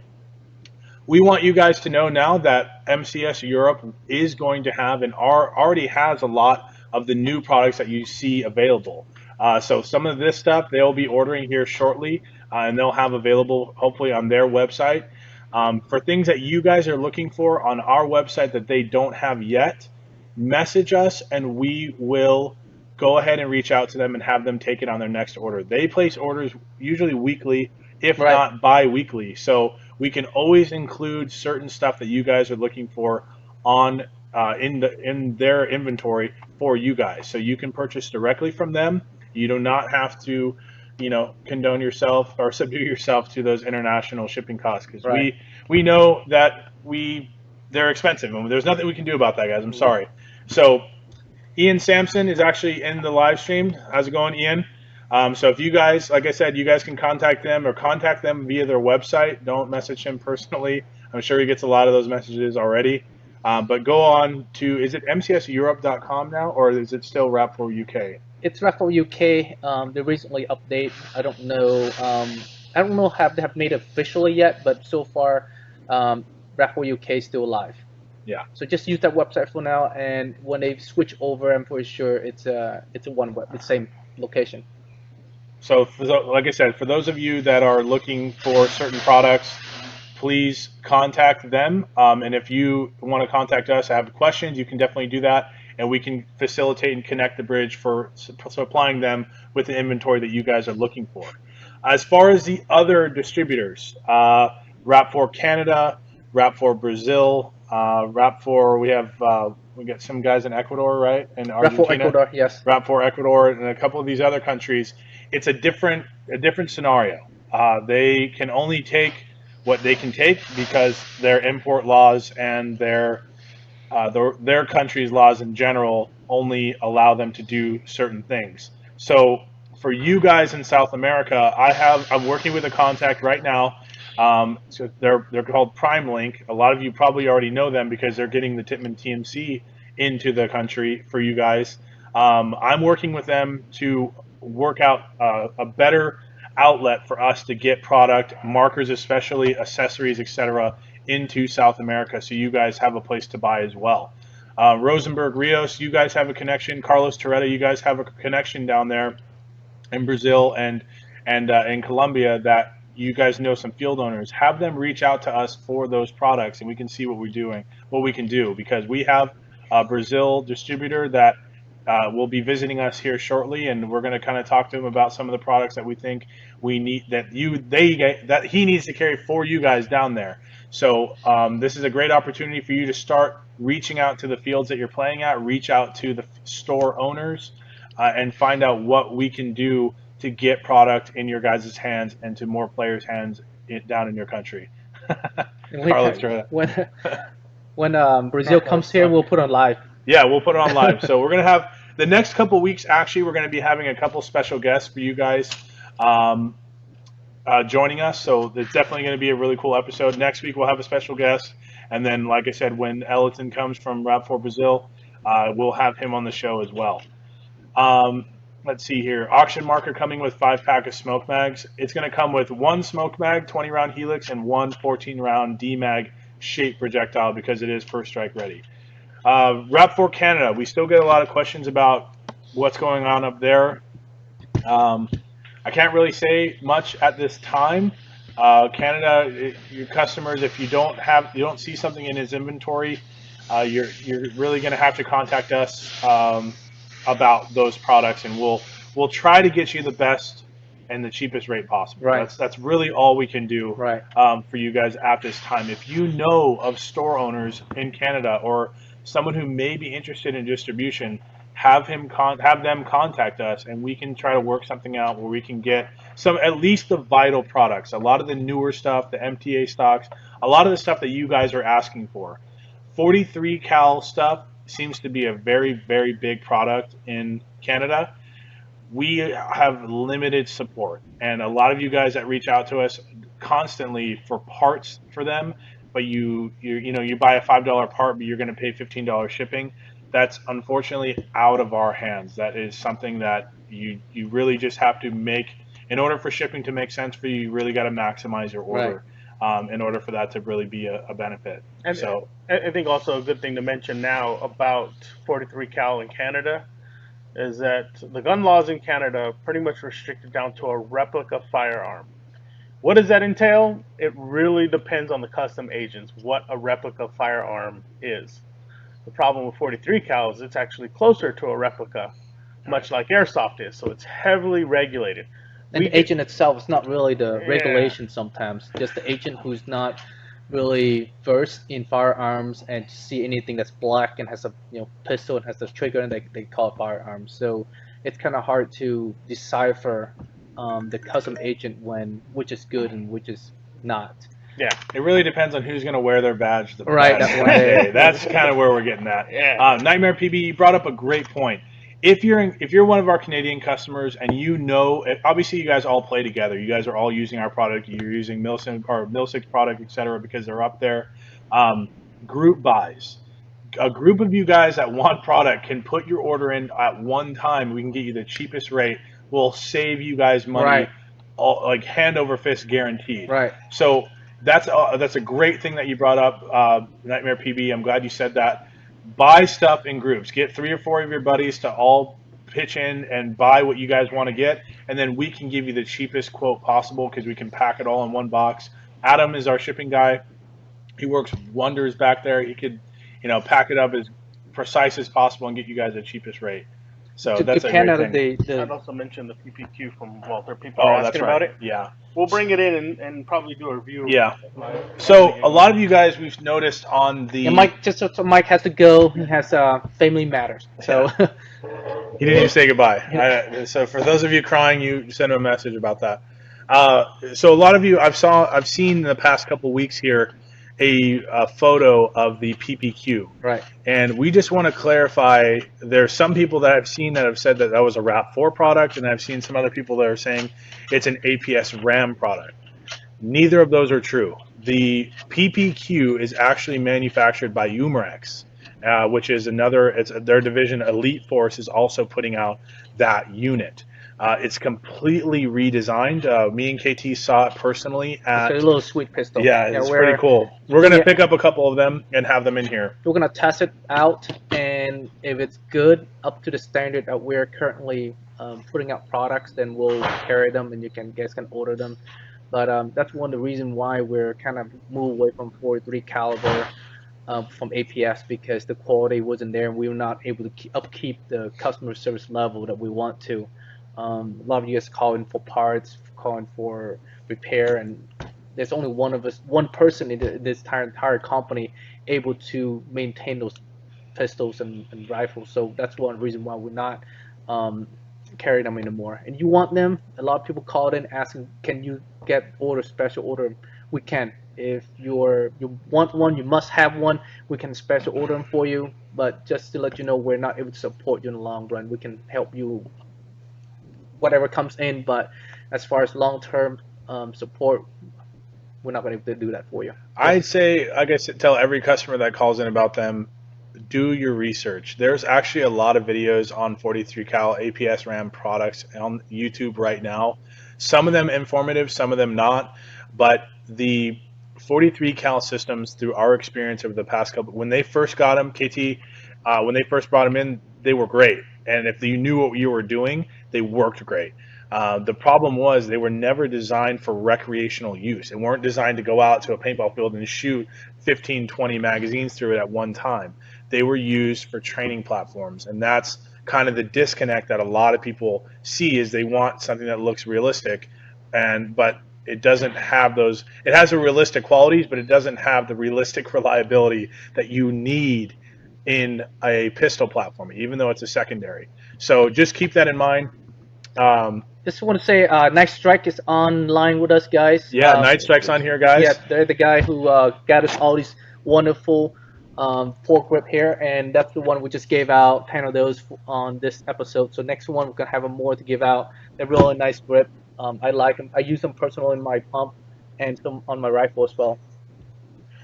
we want you guys to know now that MCS Europe is going to have and already has a lot of the new products that you see available. So some of this stuff they'll be ordering here shortly, and they'll have available hopefully on their website. For things that you guys are looking for on our website that they don't have yet, message us and we will go ahead and reach out to them and have them take it on their next order. They place orders usually weekly, if not bi-weekly. So we can always include certain stuff that you guys are looking for on in their inventory for you guys, so you can purchase directly from them. You do not have to, condone yourself or subdue yourself to those international shipping costs, because Right. we know that they're expensive, and there's nothing we can do about that, guys. I'm sorry. So Ian Sampson is actually in the live stream. How's it going, Ian? So if you guys, like I said, you guys can contact them or contact them via their website. Don't message him personally. I'm sure he gets a lot of those messages already. But go on to, is it mcseurope.com now, or is it still Rap4 UK? It's Rap4 UK. They recently update. I don't know. I don't know if they have made it officially yet, but so far, Rap4 UK is still alive. Yeah. So just use that website for now, and when they switch over, I'm pretty sure it's a the same location. So, like I said, for those of you that are looking for certain products, please contact them. And if you want to contact us, have questions, you can definitely do that, and we can facilitate and connect the bridge for supplying them with the inventory that you guys are looking for. As far as the other distributors, Rap4 Canada, Rap4 Brazil, Rap4, we got some guys in Ecuador, right? In Argentina. Rap4 Ecuador, yes. Rap4 Ecuador, and a couple of these other countries. It's a different scenario. They can only take what they can take because their import laws and their country's laws in general only allow them to do certain things. So for you guys in South America, I'm working with a contact right now. So they're called Prime Link. A lot of you probably already know them because they're getting the Titman TMC into the country for you guys. I'm working with them to work out a better outlet for us to get product, markers especially, accessories, etc., into South America, so you guys have a place to buy as well. Rosenberg Rios, you guys have a connection. Carlos Torretta, you guys have a connection down there in Brazil and in Colombia that you guys know some field owners. Have them reach out to us for those products, and we can see what we can do, because we have a Brazil distributor that will be visiting us here shortly, and we're going to kind of talk to him about some of the products that we think we need, that he needs to carry for you guys down there. So this is a great opportunity for you to start reaching out to the fields that you're playing at, reach out to the store owners, and find out what we can do to get product in your guys' hands and to more players' hands down in your country. When Brazil comes here, we'll put on live. Yeah, we'll put it on live. So we're going to have the next couple of weeks, actually, we're going to be having a couple special guests for you guys joining us. So it's definitely going to be a really cool episode. Next week, we'll have a special guest. And then, like I said, when Elliton comes from Rap4 Brazil, we'll have him on the show as well. Let's see here. Auction marker coming with 5-pack of smoke mags. It's going to come with one smoke mag, 20-round helix, and one 14-round D-mag shape projectile, because it is first strike ready. Rap4 Canada, we still get a lot of questions about what's going on up there. I can't really say much at this time. Canada, your customers, if you don't see something in his inventory, you're really going to have to contact us about those products, and we'll try to get you the best and the cheapest rate possible. Right. That's really all we can do. Right. For you guys at this time. If you know of store owners in Canada or someone who may be interested in distribution, have them contact us, and we can try to work something out where we can get at least the vital products. A lot of the newer stuff, the MTA stocks, a lot of the stuff that you guys are asking for. 43 cal stuff seems to be a very, very big product in Canada. We have limited support, and a lot of you guys that reach out to us constantly for parts for them, but you buy a $5 part, but you're going to pay $15 shipping. That's unfortunately out of our hands. That is something that you really just have to make. In order for shipping to make sense for you, you really got to maximize your order. Right. In order for that to really be a benefit. And so I think also a good thing to mention now about 43 cal in Canada is that the gun laws in Canada are pretty much restricted down to a replica firearm. What does that entail? It really depends on the custom agents what a replica firearm is. The problem with 43 cal is it's actually closer to a replica, much like airsoft is, so it's heavily regulated. And the agent itself is not really the regulation sometimes, just the agent who's not really versed in firearms and see anything that's black and has a pistol and has a trigger, and they call it firearms. So it's kind of hard to decipher the custom agent which is good and which is not. Yeah, it really depends on who's going to wear their badge the Right, best that one that day. day. That's kind of where we're getting at. Yeah. Nightmare PB, you brought up a great point. If you're one of our Canadian customers and obviously you guys all play together. You guys are all using our product. You're using Milsic's product, etc., because they're up there. Group buys. A group of you guys that want product can put your order in at one time. We can get you the cheapest rate. We'll save you guys money, Right. like hand over fist guaranteed. Right. So that's a great thing that you brought up, Nightmare PB. I'm glad you said that. Buy stuff in groups. Get 3 or 4 of your buddies to all pitch in and buy what you guys want to get, and then we can give you the cheapest quote possible because we can pack it all in one box. Adam is our shipping guy. He works wonders back there. He could, pack it up as precise as possible and get you guys the cheapest rate. So that's a great thing. I'd also mention the PPQ from Walter. People are that's asking right. about it. Yeah. We'll bring it in and probably do a review. Yeah. So a lot of you guys we've noticed on the. And Mike, so Mike has to go. He has family matters. So. He didn't even say goodbye. So for those of you crying, you send him a message about that. So a lot of you, I've seen in the past couple weeks here a photo of the PPQ. Right. And we just want to clarify, there's some people that I've seen that have said that was a RAP4 product, and I've seen some other people that are saying it's an APS RAM product. Neither of those are true. The PPQ is actually manufactured by Umarex, which is their division. Elite Force is also putting out that unit. It's completely redesigned. Me and KT saw it personally at. It's a little sweet pistol. Yeah, it's pretty cool. We're gonna pick up a couple of them and have them in here. We're gonna test it out, and if it's good, up to the standard that we're currently putting out products, then we'll carry them, and you guys can order them. But that's one of the reasons why we're kind of moved away from 43 caliber from APS, because the quality wasn't there, and we were not able to upkeep the customer service level that we want to. A lot of you guys calling for parts, calling for repair, and there's only one person in this entire company able to maintain those pistols and rifles. So that's one reason why we're not carrying them anymore. And you want them? A lot of people called in asking, can you get special order? We can. If you want one, you must have one. We can special order them for you. But just to let you know, we're not able to support you in the long run. We can help you whatever comes in, but as far as long-term support, we're not going to be able to do that for you. I'd say, I guess, tell every customer that calls in about them, do your research. There's actually a lot of videos on 43 cal APS RAM products on YouTube right now. Some of them informative, some of them not. But the 43 cal systems, through our experience over the past couple, when they first got them, KT, when they first brought them in, they were great. And if you knew what you were doing, they worked great. The problem was they were never designed for recreational use. They weren't designed to go out to a paintball field and shoot 15, 20 magazines through it at one time. They were used for training platforms, and that's kind of the disconnect that a lot of people see, is they want something that looks realistic, but it doesn't have those. It has the realistic qualities, but it doesn't have the realistic reliability that you need in a pistol platform, even though it's a secondary. So just keep that in mind. Just want to say, Nightstrike is online with us, guys. Yeah, Nightstrike's on here, guys. Yeah, they're the guy who got us all these wonderful Foregrip here, and that's the one we just gave out 10 of those on this episode. So next one we're gonna have more to give out. They're really nice grip. I like them. I use them personally in my pump and some on my rifle as well.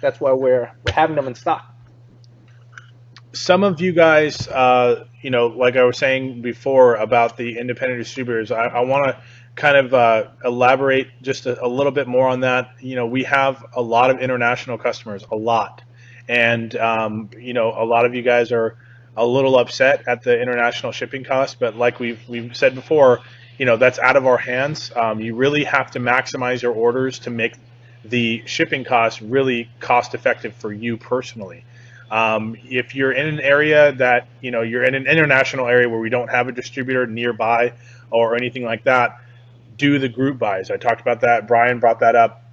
That's why we're having them in stock. Some of you guys, like I was saying before about the independent distributors, I want to kind of elaborate just a little bit more on that. We have a lot of international customers, a lot. And, a lot of you guys are a little upset at the international shipping cost, but like we've said before, that's out of our hands. You really have to maximize your orders to make the shipping costs really cost effective for you personally. If you're in an area that, you're in an international area where we don't have a distributor nearby or anything like that, do the group buys. I talked about that. Brian brought that up.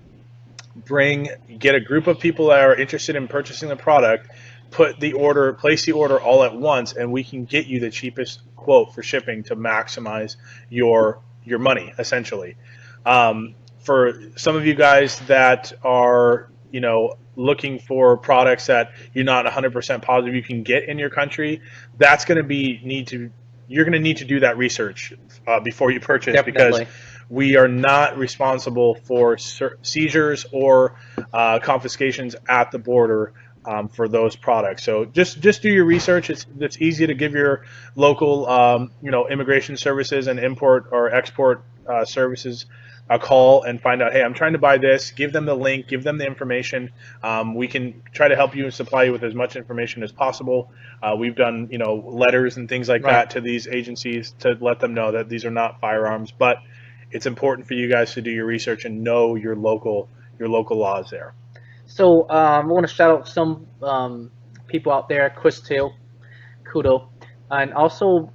get a group of people that are interested in purchasing the product, place the order all at once, and we can get you the cheapest quote for shipping to maximize your money, essentially. For some of you guys that are, looking for products that you're not 100% positive you can get in your country, that's going to you're going to need to do that research before you purchase. Definitely. Because we are not responsible for seizures or confiscations at the border for those products. So just do your research. It's easy to give your local immigration services and import or export services a call and find out, hey, I'm trying to buy this. Give them the link, give them the information. We can try to help you and supply you with as much information as possible. We've done letters and things like that to these agencies to let them know that these are not firearms, but it's important for you guys to do your research and know your local laws there. So I want to shout out some people out there, Chris Till, Kudo, and also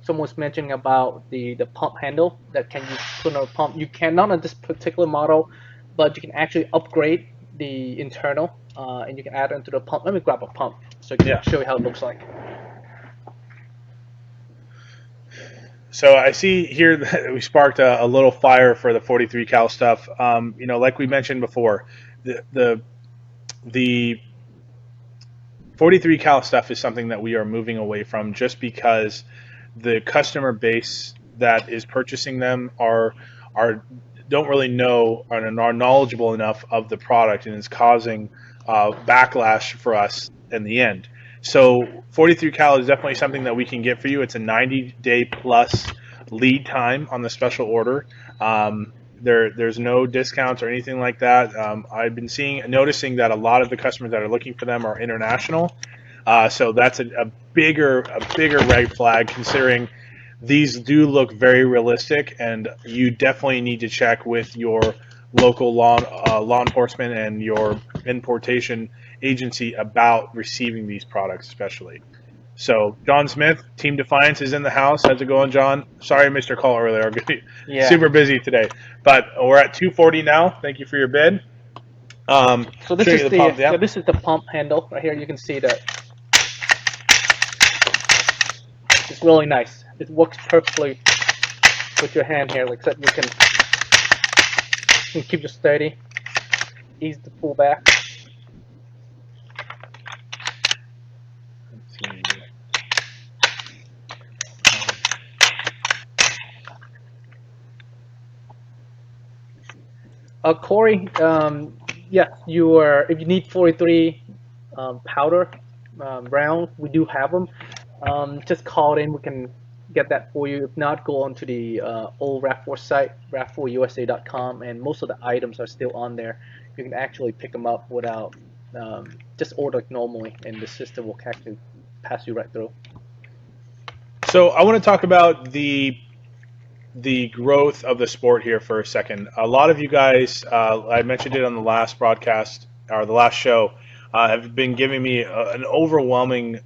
someone was mentioning about the pump handle that can you put on a pump. You cannot on this particular model, but you can actually upgrade the internal and you can add it into the pump. Let me grab a pump so I can show you how it looks like. So I see here that we sparked a little fire for the 43 cal stuff. Like we mentioned before, the 43 cal stuff is something that we are moving away from just because the customer base that is purchasing them don't really know and are knowledgeable enough of the product, and it's causing backlash for us in the end. So 43 cal is definitely something that we can get for you. It's a 90-day plus lead time on the special order. There's no discounts or anything like that. I've been noticing that a lot of the customers that are looking for them are international. So that's a bigger red flag, considering these do look very realistic, and you definitely need to check with your local law enforcement and your importation agency about receiving these products, especially. So John Smith, Team Defiance, is in the house. How's it going, John? Sorry I missed your call earlier. I'm super busy today, but we're at 240 now. Thank you for your bid. So this is this is the pump handle right here. You can see that it's really nice. It works perfectly with your hand here, like that. You can keep it steady, ease the pull back. Corey, yeah, if you need 43 powder round, we do have them. Just call in, we can get that for you. If not, go on to the old RAV4 site, rav4usa.com, and most of the items are still on there. You can actually pick them up without just order like normally, and the system will actually pass you right through. So I want to talk about the growth of the sport here for a second. A lot of you guys, I mentioned it on the last broadcast or the last show, have been giving me an overwhelming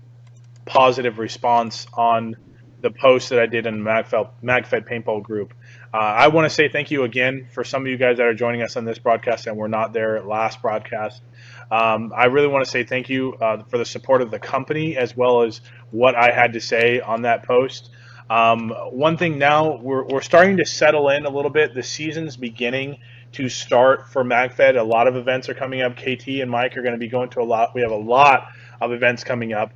positive response on the post that I did in MagFed Paintball group. I want to say thank you again for some of you guys that are joining us on this broadcast and were not there at last broadcast. I really want to say thank you for the support of the company as well as what I had to say on that post. One thing now, we're starting to settle in a little bit. The season's beginning to start for MagFed. A lot of events are coming up. KT and Mike are going to be going to a lot. We have a lot of events coming up.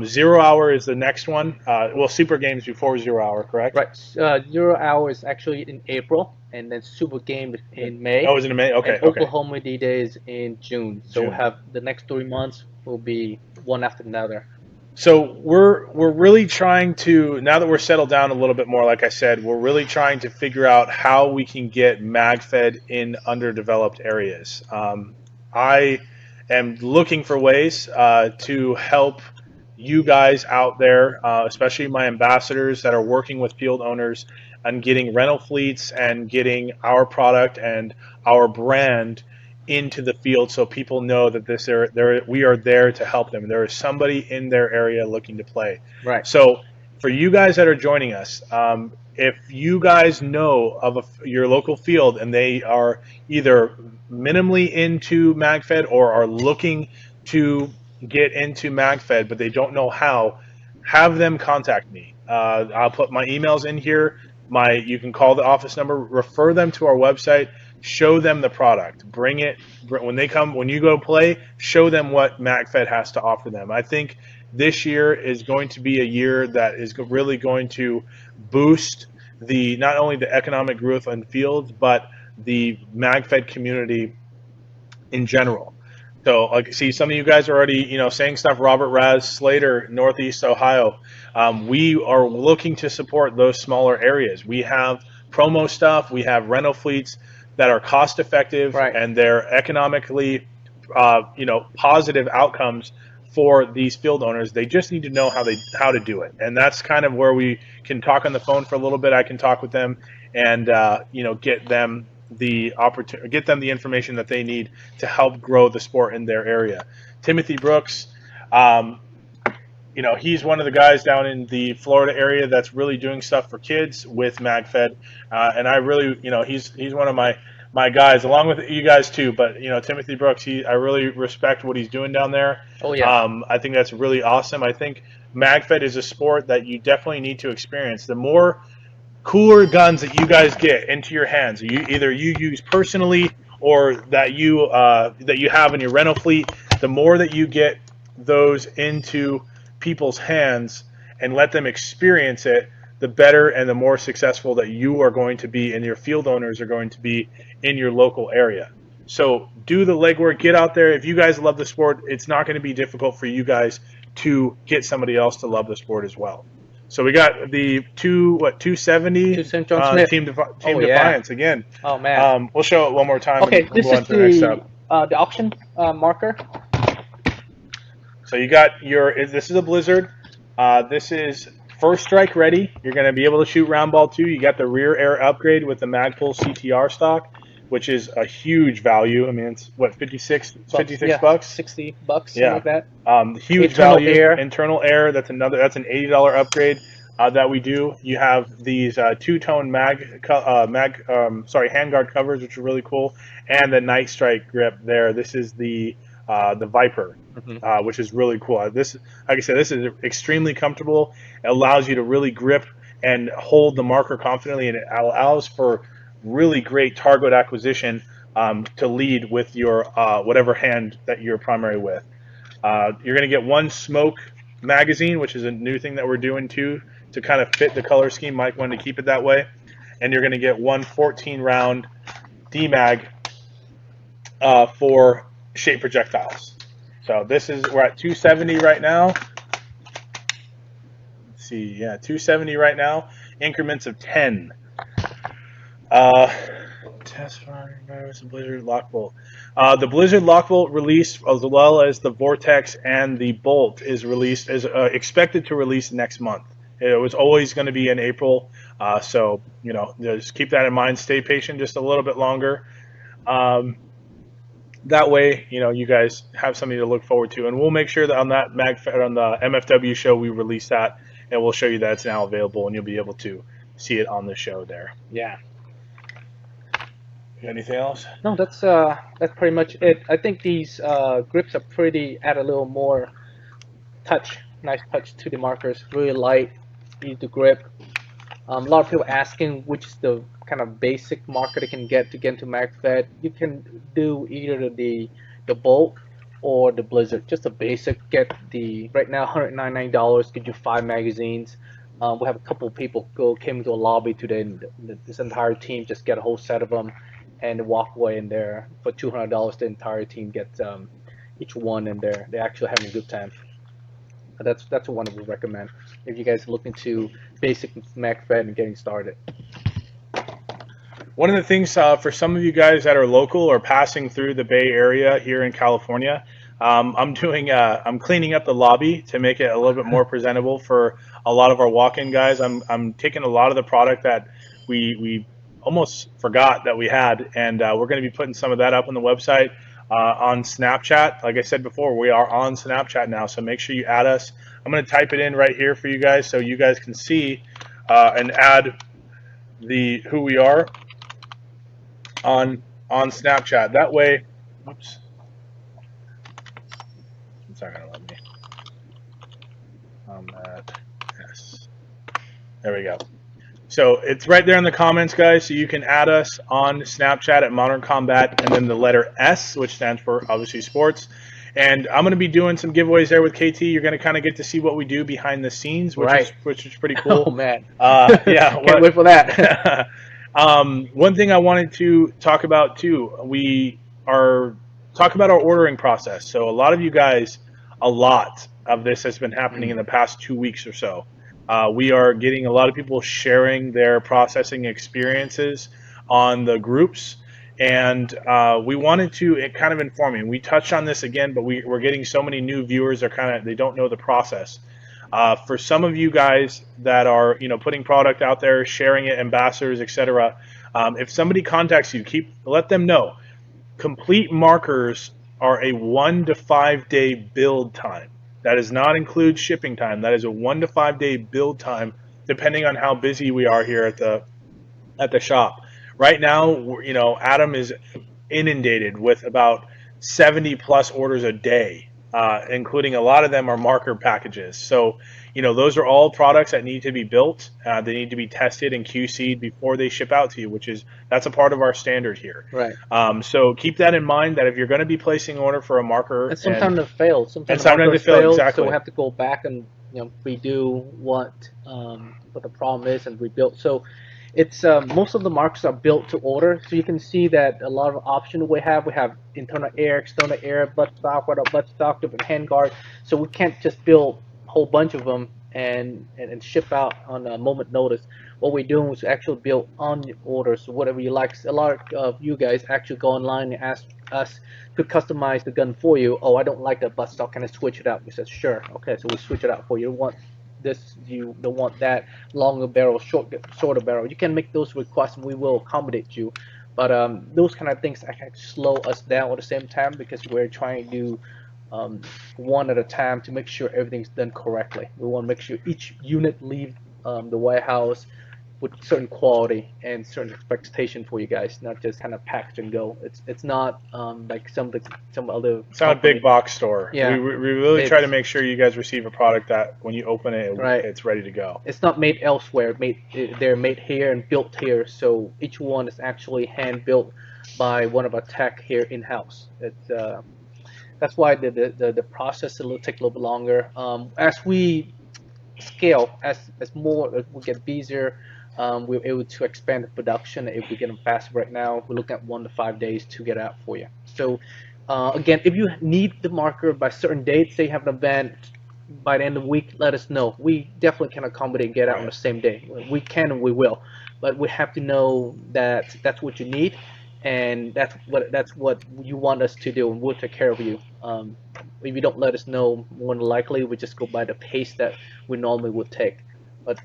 0 Hour is the next one. Well, Super Games before 0 Hour, correct? Right. 0 Hour is actually in April, and then Super Game is in May. Oh, is it in May? Okay. And Oklahoma D-Day is in June. So we'll have the next 3 months will be one after another. So we're really trying to, now that we're settled down a little bit more, like I said, we're really trying to figure out how we can get MagFed in underdeveloped areas. I am looking for ways to help you guys out there, especially my ambassadors that are working with field owners and getting rental fleets and getting our product and our brand into the field, so people know that we are there to help them. There is somebody in their area looking to play. Right. So for you guys that are joining us, if you guys know of your local field and they are either minimally into MagFed or are looking to get into MagFed, but they don't know how, have them contact me. I'll put my emails in here. You can call the office number, refer them to our website, show them the product, bring it when you go play, show them what MagFed has to offer them. I think this year is going to be a year that is really going to boost not only the economic growth on fields, but the MagFed community in general. So, like, see, some of you guys are already, saying stuff. Robert Raz, Slater, Northeast Ohio. We are looking to support those smaller areas. We have promo stuff. We have rental fleets that are cost effective, and they're economically, positive outcomes for these field owners. They just need to know how to do it, and that's kind of where we can talk on the phone for a little bit. I can talk with them and get them the opportunity, get them the information that they need to help grow the sport in their area. Timothy Brooks, he's one of the guys down in the Florida area that's really doing stuff for kids with MagFed, and I really, he's one of my guys, along with you guys too. But Timothy Brooks, I really respect what he's doing down there. Oh yeah. I think that's really awesome. I think MagFed is a sport that you definitely need to experience. The more cooler guns that you guys get into your hands, either you use personally or that you have in your rental fleet, the more that you get those into people's hands and let them experience it, the better and the more successful that you are going to be and your field owners are going to be in your local area. So do the legwork, get out there. If you guys love the sport, it's not going to be difficult for you guys to get somebody else to love the sport as well. So we got the 270 Team Defiance again. Oh man. We'll show it one more time. Okay, and this we'll is the auction marker. So you got this is a Blizzard. This is first strike ready. You're going to be able to shoot round ball 2. You got the rear air upgrade with the Magpul CTR stock, which is a huge value. I mean, it's what, 56 bucks, $60, something like that. Huge value. Internal air. That's an $80 upgrade that we do. You have these two-tone handguard covers, which are really cool, and the Nightstrike grip there. This is the Viper, which is really cool. This, like I said, this is extremely comfortable. It allows you to really grip and hold the marker confidently, and it allows for really great target acquisition to lead with your whatever hand that you're primary with. You're going to get one smoke magazine, which is a new thing that we're doing too, to kind of fit the color scheme. Mike wanted to keep it that way. And you're going to get one 14-round DMAG for shape projectiles. So we're at 270 right now. Let's see, 270 right now. Increments of 10. Test fire, Blizzard Lockbolt. The Blizzard Lockbolt release, as well as the Vortex and the Bolt, is expected to release next month. It was always going to be in April, so just keep that in mind. Stay patient just a little bit longer. That way, you guys have something to look forward to, and we'll make sure that on the MFW show we release that, and we'll show you that it's now available, and you'll be able to see it on the show there. Yeah. Anything else? No, that's pretty much it. I think these grips are add a little more nice touch to the markers. Really light, easy to grip. A lot of people asking which is the kind of basic marker they can get into MagFed. You can do either the Bolt or the Blizzard. Just a basic. Get right now $199. Get you 5 magazines. We have a couple of people came into a lobby today, and this entire team just get a whole set of them and walk away in there for $200. The entire team gets each one in there. They're actually having a good time. That's one I would recommend if you guys are looking to basic MagFed and getting started. One of the things for some of you guys that are local or passing through the Bay Area here in California, I'm cleaning up the lobby to make it a little bit more presentable for a lot of our walk-in guys. I'm taking a lot of the product that we almost forgot that we had, and we're going to be putting some of that up on the website. On Snapchat, like I said before, we are on Snapchat now, so make sure you add us. I'm going to type it in right here for you guys so you guys can see and add who we are on Snapchat. That way, oops, it's not gonna let me. Yes, there we go. So it's right there in the comments, guys. So you can add us on Snapchat at Modern Combat, and then the letter S, which stands for obviously sports. And I'm going to be doing some giveaways there with KT. You're going to kind of get to see what we do behind the scenes, which is pretty cool. Oh man, yeah, can't wait for that. One thing I wanted to talk about too, we are talking about our ordering process. So a lot of you guys, a lot of this has been happening in the past 2 weeks or so. We are getting a lot of people sharing their processing experiences on the groups, and we wanted to kind of inform you. We touched on this again, but we're getting so many new viewers. They don't know the process. For some of you guys that are putting product out there, sharing it, ambassadors, etc. If somebody contacts you, let them know. Complete markers are a 1 to 5 day build time. That does not include shipping time. That is a 1 to 5 day build time, depending on how busy we are here at the shop. Right now, Adam is inundated with about 70 plus orders a day, including a lot of them are marker packages. So, those are all products that need to be built. They need to be tested and QC'd before they ship out to you, that's a part of our standard here. Right. So keep that in mind, that if you're going to be placing an order for a marker, and sometimes it fails. Sometimes they fail, exactly. So we have to go back and redo what the problem is and rebuild. So it's most of the markers are built to order. So you can see that a lot of options we have internal air, external air, buttstock, buttstock, different handguard. So we can't just build a whole bunch of them and ship out on a moment notice. What we're doing is actually build on order. So whatever you like. A lot of you guys actually go online and ask us to customize the gun for you. Oh, I don't like that buttstock. Can I switch it out? We said sure. Okay, so we switch it out for you. You want this, you don't want that, longer barrel, shorter barrel. You can make those requests and we will accommodate you. But those kind of things actually slow us down at the same time, because we're trying to do one at a time to make sure everything's done correctly. We want to make sure each unit leave the warehouse with certain quality and certain expectation for you guys, not just kind of package and go. It's not like some other. It's not a big box store. Yeah, we really try to make sure you guys receive a product that when you open it, it's ready to go. It's not made elsewhere. They're made here and built here. So each one is actually hand built by one of our tech here in house. That's why the process will take a little bit longer. As we scale, as more we get busier. We're able to expand the production. If we get them faster right now, we're looking at 1 to 5 days to get out for you. So again, if you need the marker by certain dates, say you have an event by the end of the week, let us know. We definitely can accommodate and get out on the same day. We can and we will, but we have to know that that's what you need, and that's what you want us to do, and we'll take care of you. If you don't let us know, more than likely we just go by the pace that we normally would take. But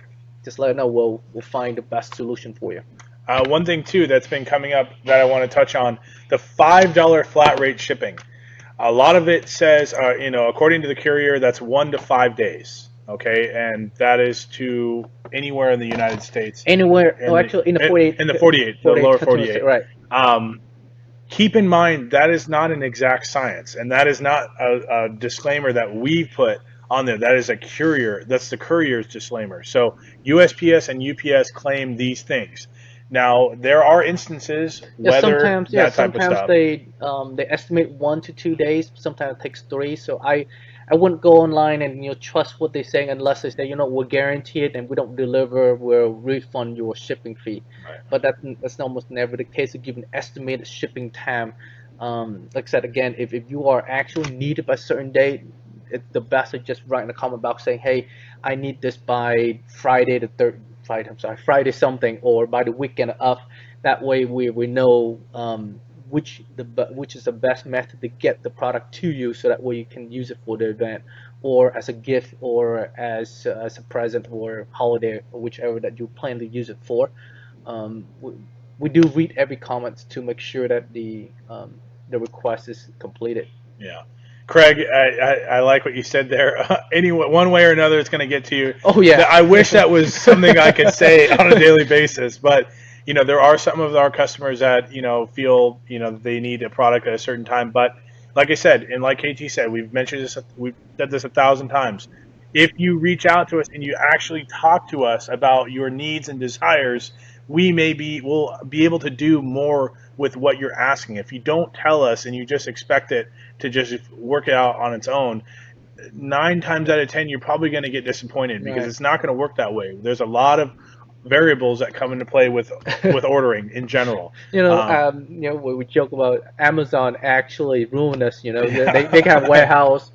just let us know. We'll find the best solution for you. One thing too that's been coming up that I want to touch on, the $5 flat rate shipping. A lot of it says, according to the courier, that's 1 to 5 days. Okay, and that is to anywhere in the United States. Anywhere, actually in the 48. In the 48, the lower 48. Right. Keep in mind that is not an exact science, and that is not a disclaimer that we put on there. That is a courier. That's the courier's disclaimer. So USPS and UPS claim these things. Now there are instances sometimes they estimate 1 to 2 days. Sometimes it takes 3. So I wouldn't go online and trust what they're saying unless they say we'll guarantee it, and we don't deliver, we'll refund your shipping fee. Right. But that's almost never the case. To give an estimated shipping time. Like I said again, if you are actually needed by a certain date, it's the best to just write in the comment box saying, hey, I need this by Friday something, or by the weekend of. That way we know which is the best method to get the product to you, so that way you can use it for the event, or as a gift, or as a present, or holiday, or whichever that you plan to use it for. We do read every comment to make sure that the request is completed. Yeah. Craig, I like what you said there. Anyway, one way or another, it's going to get to you. Oh yeah. I wish that was something I could say on a daily basis, but there are some of our customers that feel they need a product at a certain time. But like I said, and like KT said, we've said this 1,000 times. If you reach out to us and you actually talk to us about your needs and desires, we'll be able to do more with what you're asking. If you don't tell us and you just expect it to just work it out on its own, 9 times out of 10 you're probably going to get disappointed because it's not going to work that way. There's a lot of variables that come into play with ordering in general. We joke about Amazon actually ruined us. They have a warehouse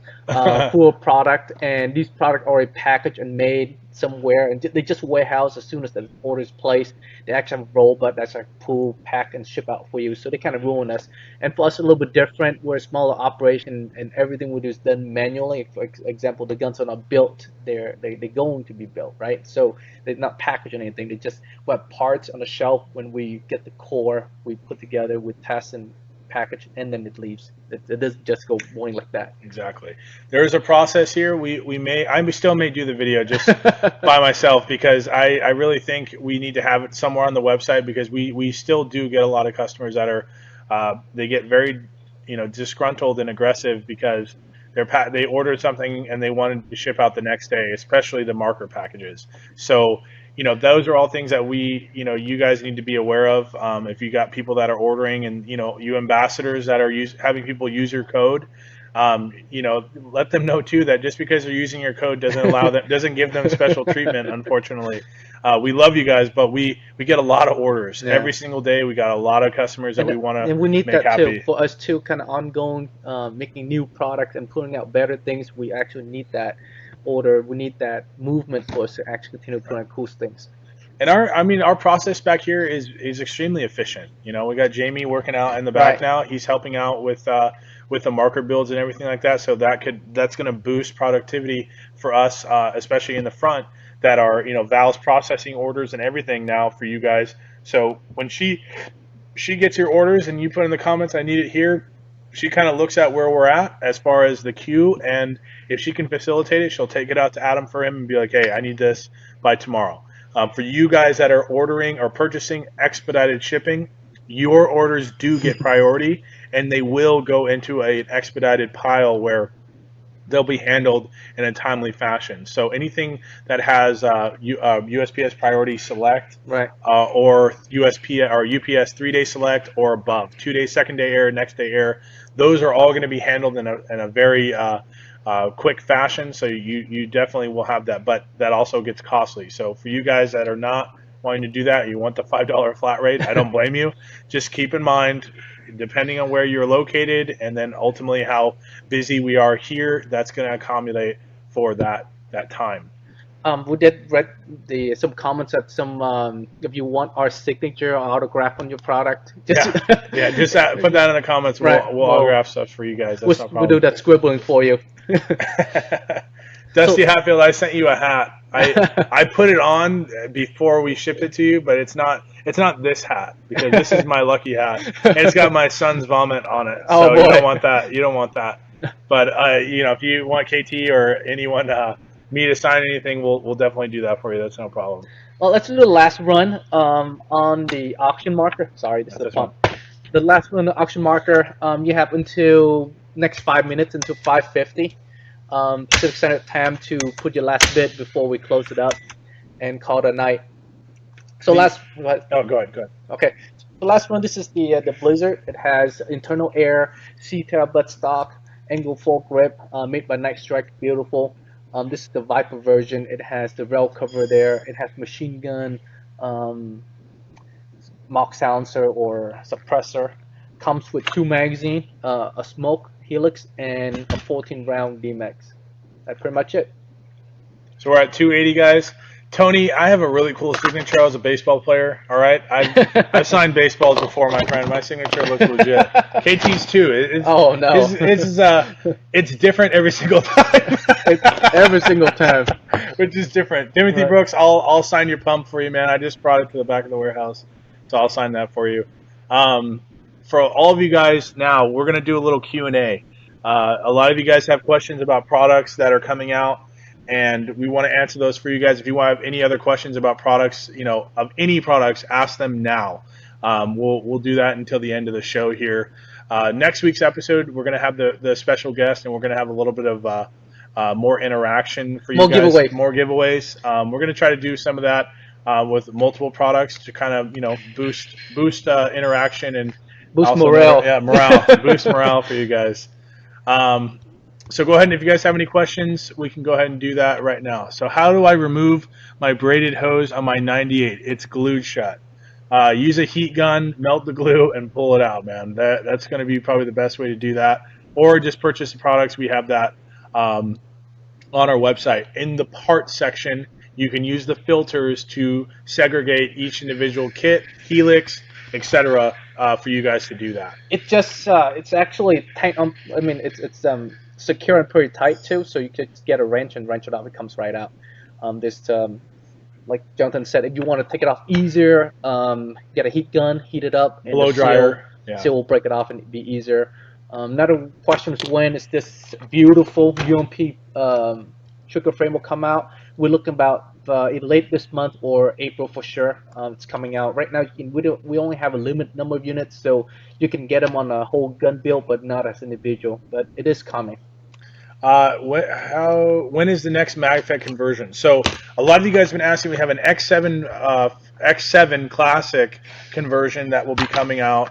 full of product, and these products are already packaged and made somewhere, and they just warehouse as soon as the order is placed. They actually have a robot that's like pull, pack, and ship out for you. So they kind of ruin us. And for us, a little bit different. We're a smaller operation, and everything we do is done manually. For example, the guns are not built. They're going to be built, right? So they're not packaged or anything. They just have parts on the shelf. When we get the core, we put together, we test and package, and then it leaves. It doesn't just go morning like that. Exactly. There is a process here. I still may do the video just by myself because I really think we need to have it somewhere on the website because we still do get a lot of customers that are they get very disgruntled and aggressive because they ordered something and they wanted to ship out the next day, especially the marker packages. So those are all things that you guys need to be aware of. If you got people that are ordering and, you ambassadors that are having people use your code, let them know too that just because they're using your code doesn't give them special treatment, unfortunately. We love you guys, but we get a lot of orders every single day. We got a lot of customers that we want to make happy. And we need that too. For us to kind of ongoing making new products and putting out better things, we actually need that order. We need that movement for us to actually continue putting out cool things. And our process back here is extremely efficient. We got Jamie working out in the back now. He's helping out with the marker builds and everything like that. So that's going to boost productivity for us, especially in the front that are Val's processing orders and everything now for you guys. So when she gets your orders and you put in the comments, I need it here. She kind of looks at where we're at as far as the queue, and if she can facilitate it, she'll take it out to Adam for him and be like, hey, I need this by tomorrow. For you guys that are ordering or purchasing expedited shipping, your orders do get priority, and they will go into an expedited pile where they'll be handled in a timely fashion. So anything that has USPS priority select, or USPS or UPS 3-day select or above, 2-day second day air, next day air, those are all going to be handled in a very quick fashion. So you definitely will have that, but that also gets costly. So for you guys that are not wanting to do that, you want the $5 flat rate, I don't blame you. Just keep in mind, depending on where you're located and then ultimately how busy we are here, that's going to accommodate for that time. We did read some comments that if you want our signature or autograph on your product, just put that in the comments. We'll autograph stuff for you guys. That's no problem. We'll do that scribbling for you. Dusty Hatfield, I sent you a hat. I put it on before we shipped it to you, but it's not this hat because this is my lucky hat, and it's got my son's vomit on it. So you don't want that. You don't want that. But if you want KT or anyone me to sign anything, we'll definitely do that for you. That's no problem. Well, let's do the last run on the auction marker. Sorry, this is the pump. The last run on the auction marker. You have until next 5 minutes until 5:50. Pacific Standard Time to put your last bid before we close it up and call it a night. So go ahead. Okay. The last one, this is the Blizzard. It has internal air, C-tail buttstock, angle foregrip, made by Nightstrike. Beautiful. This is the Viper version. It has the rail cover there. It has machine gun, mock silencer or suppressor. Comes with 2 magazines, a smoke helix, and a 14-round DMX. That's pretty much it. So we're at 280, guys. Tony, I have a really cool signature. I was a baseball player. All right, I've signed baseballs before, my friend. My signature looks legit. KT's too. It's different every single time. Every single time, which is different. Timothy Brooks, I'll sign your pump for you, man. I just brought it to the back of the warehouse, so I'll sign that for you. For all of you guys, now we're gonna do a little Q&A. A lot of you guys have questions about products that are coming out, and we want to answer those for you guys. If you want to have any other questions about products, of any products, ask them now. We'll do that until the end of the show here. Next week's episode, we're going to have the special guest, and we're going to have a little bit of more interaction for you More guys. giveaways. More giveaways. We're going to try to do some of that with multiple products to kind of boost interaction and Boost also morale. morale. Boost morale for you guys. So go ahead, and if you guys have any questions, we can go ahead and do that right now. So how do I remove my braided hose on my 98? It's glued shut. Use a heat gun, melt the glue, and pull it out, man. That's going to be probably the best way to do that. Or just purchase the products. We have that on our website. In the parts section, you can use the filters to segregate each individual kit, helix, etc. For you guys to do that. It just it's actually tight. It's secure and pretty tight too. So you could get a wrench and wrench it off. It comes right out. Like Jonathan said, if you want to take it off easier, get a heat gun, heat it up, and Blow dryer. Seal will break it off and it'd be easier. Another question is, when is this beautiful UMP sugar frame will come out? We're looking about either late this month or April for sure. It's coming out right now. We only have a limited number of units, so you can get them on a whole gun build, but not as individual. But it is coming. When is the next magfed conversion? So a lot of you guys have been asking. We have an X7 Classic conversion that will be coming out.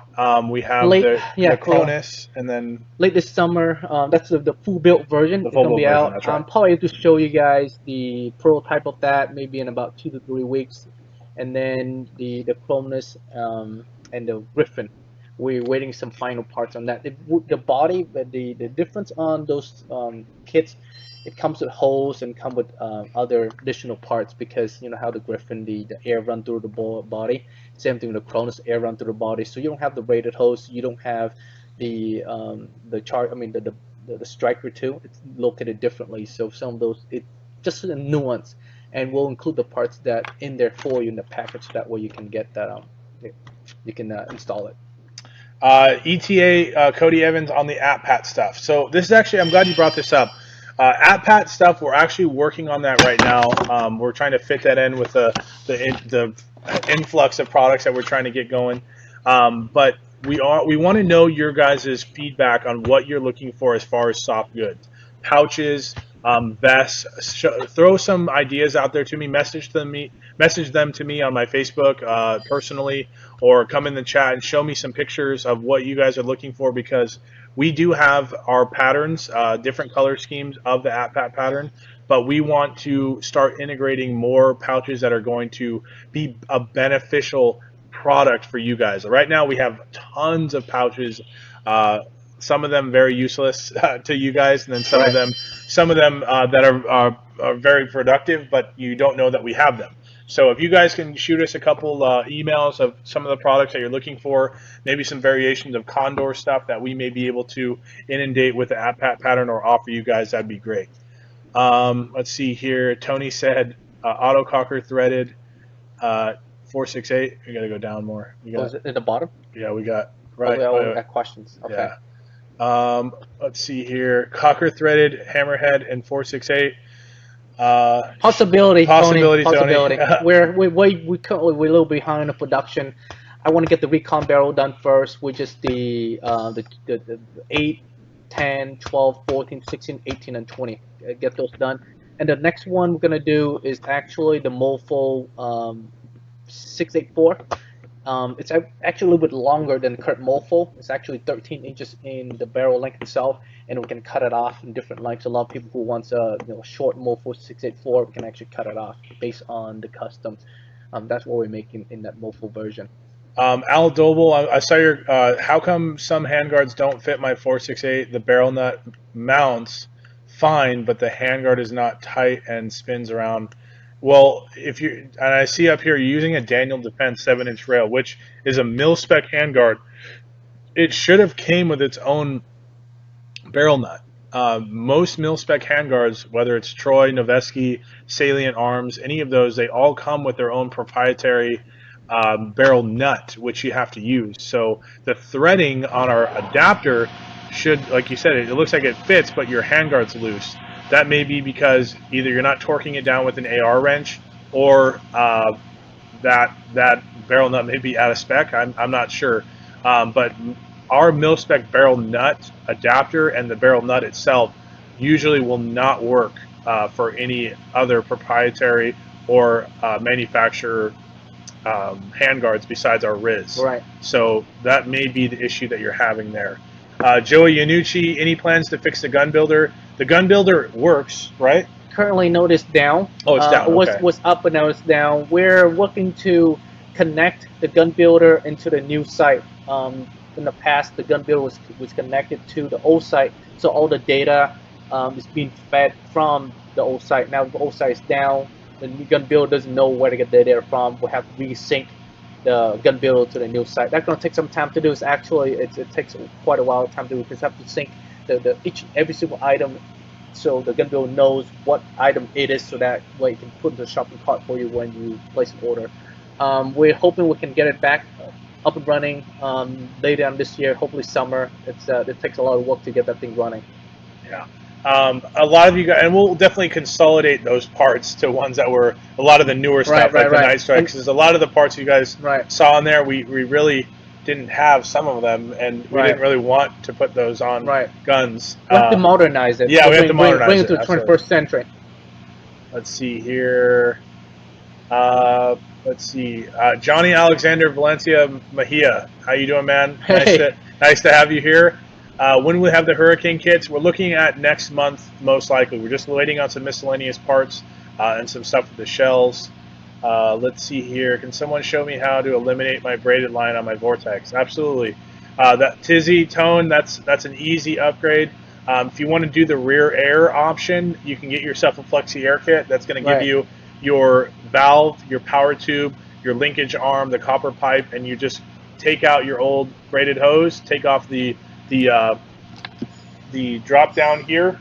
We have the Cronus, and then late this summer. That's the full built version. It's gonna be out. That's right. Probably to show you guys the prototype of that maybe in about 2 to 3 weeks, and then the Cronus and the Griffin. We're waiting some final parts on that. The body, the difference on those kits, it comes with holes and come with other additional parts, because you know how the Griffin, the air run through the body. Same thing with the Cronus, air run through the body. So you don't have the braided hose. You don't have the striker too. It's located differently. So some of those, it's just a nuance, and we'll include the parts that in there for you in the package. That way you can get that. You can install it. ETA Cody Evans on the AppPat stuff. So this is actually, I'm glad you brought this up. AppPat stuff, we're actually working on that right now. We're trying to fit that in with the influx of products that we're trying to get going. But we want to know your guys' feedback on what you're looking for as far as soft goods, pouches, vests. Throw some ideas out there to me. Message them to me on my Facebook personally, or come in the chat and show me some pictures of what you guys are looking for, because we do have our patterns, different color schemes of the AppPat pattern, but we want to start integrating more pouches that are going to be a beneficial product for you guys. Right now we have tons of pouches, some of them very useless to you guys, and then some of them that are very productive, but you don't know that we have them. So if you guys can shoot us a couple emails of some of the products that you're looking for, maybe some variations of Condor stuff that we may be able to inundate with the AppPat pattern or offer you guys, that'd be great. Let's see here. Tony said auto cocker threaded 468. We got to go down more. Was it at the bottom? Yeah, we got right. We got questions. Okay. Yeah. Let's see here. Cocker threaded hammerhead and 468. Possibility. Tony. Tony. we're currently we're a little behind the production. I want to get the recon barrel done first, which is the 8, 10, 12, 14, 16, 18, and 20. Get those done. And the next one we're gonna do is actually the Mofo 684. It's actually a little bit longer than the current Mofo. It's actually 13 inches in the barrel length itself, and we can cut it off in different lengths. A lot of people who wants a short Mofo 684, we can actually cut it off based on the custom. That's what we're making in that Mofo version. Al Doble, I saw your. How come some handguards don't fit my 468? The barrel nut mounts fine, but the handguard is not tight and spins around. Well, and I see up here you're using a Daniel Defense 7-inch rail, which is a mil-spec handguard. It should have came with its own barrel nut. Most mil-spec handguards, whether it's Troy, Noveski, Salient Arms, any of those, they all come with their own proprietary barrel nut, which you have to use. So the threading on our adapter should, like you said, it looks like it fits, but your handguard's loose. That may be because either you're not torquing it down with an AR wrench, or that barrel nut may be out of spec. I'm not sure, but our mil-spec barrel nut adapter and the barrel nut itself usually will not work for any other proprietary or manufacturer handguards besides our Riz. Right. So that may be the issue that you're having there. Joey Yanucci, any plans to fix the gun builder? The gun builder works, right? Currently, no, it's down. Oh, it's down. Okay. Was up, but now it's down. We're looking to connect the gun builder into the new site. In the past, the gun builder was connected to the old site, so all the data is being fed from the old site. Now the old site is down. The new gun builder doesn't know where to get the data from. We'll have to resync the gun builder to the new site. That's going to take some time to do. It's actually it takes quite a while time to do, because you have to sync every single item, so the gun builder knows what item it is, so that way it can put in the shopping cart for you when you place an order. We're hoping we can get it back up and running later on this year, hopefully summer. It takes a lot of work to get that thing running. Yeah. A lot of you guys, and we'll definitely consolidate those parts to ones that were a lot of the newer stuff, like the Nightstrike, because a lot of the parts you guys saw in there, we really didn't have some of them, and we didn't really want to put those on guns. We have to modernize it. Yeah, we have to modernize bring it to the 21st century. Let's see here. Let's see. Johnny Alexander Valencia Mejia. How you doing, man? Hey. Nice to have you here. When we have the Hurricane kits, we're looking at next month, most likely. We're just waiting on some miscellaneous parts and some stuff with the shells. Let's see here. Can someone show me how to eliminate my braided line on my Vortex? Absolutely. That Tizzy Tone, that's an easy upgrade. If you want to do the rear air option, you can get yourself a Flexi Air kit. That's going to give you your valve, your power tube, your linkage arm, the copper pipe, and you just take out your old braided hose, take off the drop down here,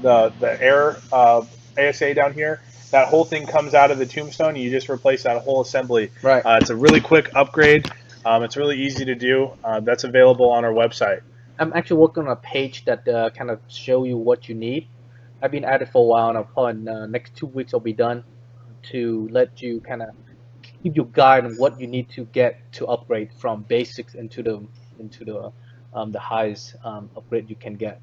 the air ASA down here. That whole thing comes out of the tombstone. You just replace that whole assembly. Right. It's a really quick upgrade. It's really easy to do. That's available on our website. I'm actually working on a page that kind of show you what you need. I've been at it for a while, and I'll probably next 2 weeks I'll be done to let you kind of give you a guide on what you need to get to upgrade from basics into the highest upgrade you can get.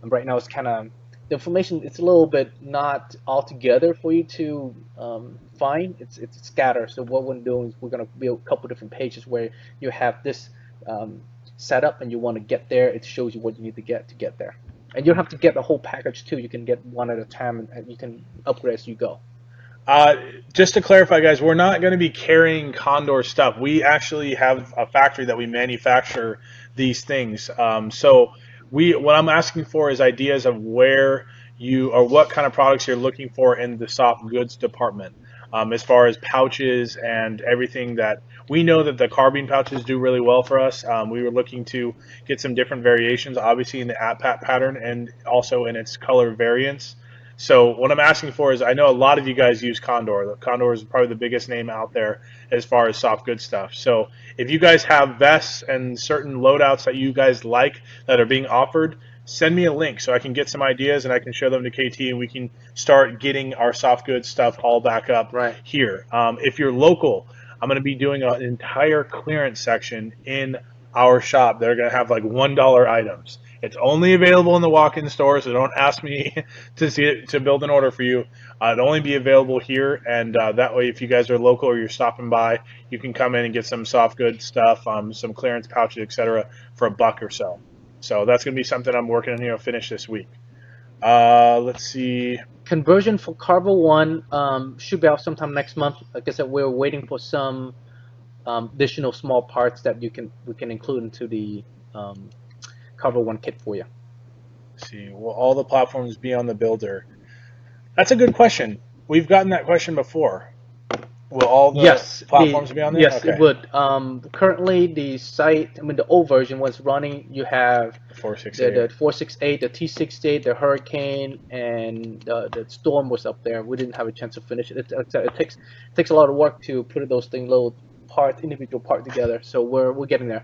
And right now it's kind of the information. It's a little bit not all together for you to find. It's scattered. So what we're doing is we're gonna build a couple different pages where you have this set up, and you want to get there. It shows you what you need to get there. And you don't have to get the whole package too. You can get one at a time, and you can upgrade as you go. Just to clarify, guys, we're not going to be carrying Condor stuff. We actually have a factory that we manufacture these things. So what I'm asking for is ideas of where you, or what kind of products you're looking for in the soft goods department. As far as pouches and everything that we know that the carbine pouches do really well for us. We were looking to get some different variations, obviously in the APAT pattern and also in its color variants. So what I'm asking for is, I know a lot of you guys use Condor. The Condor is probably the biggest name out there as far as soft goods stuff. So if you guys have vests and certain loadouts that you guys like that are being offered, send me a link so I can get some ideas and I can show them to KT, and we can start getting our soft goods stuff all back up here. If you're local, I'm going to be doing an entire clearance section in our shop. They're going to have like $1 items. It's only available in the walk-in store, so don't ask me to see it, to build an order for you. It'll only be available here, and that way, if you guys are local or you're stopping by, you can come in and get some soft goods stuff, some clearance pouches, etc., for $1 or so. So that's going to be something I'm working on here to finish this week. Let's see. Conversion for Carvo 1 should be out sometime next month. Like I said, we're waiting for some additional small parts that we can include into the Carvo 1 kit for you. Let's see. Will all the platforms be on the builder? That's a good question. We've gotten that question before. Will all the platforms be on there? Yes, it would. Currently, the site, the old version was running. You have the 468, the T68, the Hurricane, and the Storm was up there. We didn't have a chance to finish it. It takes a lot of work to put those individual parts together. So we're getting there.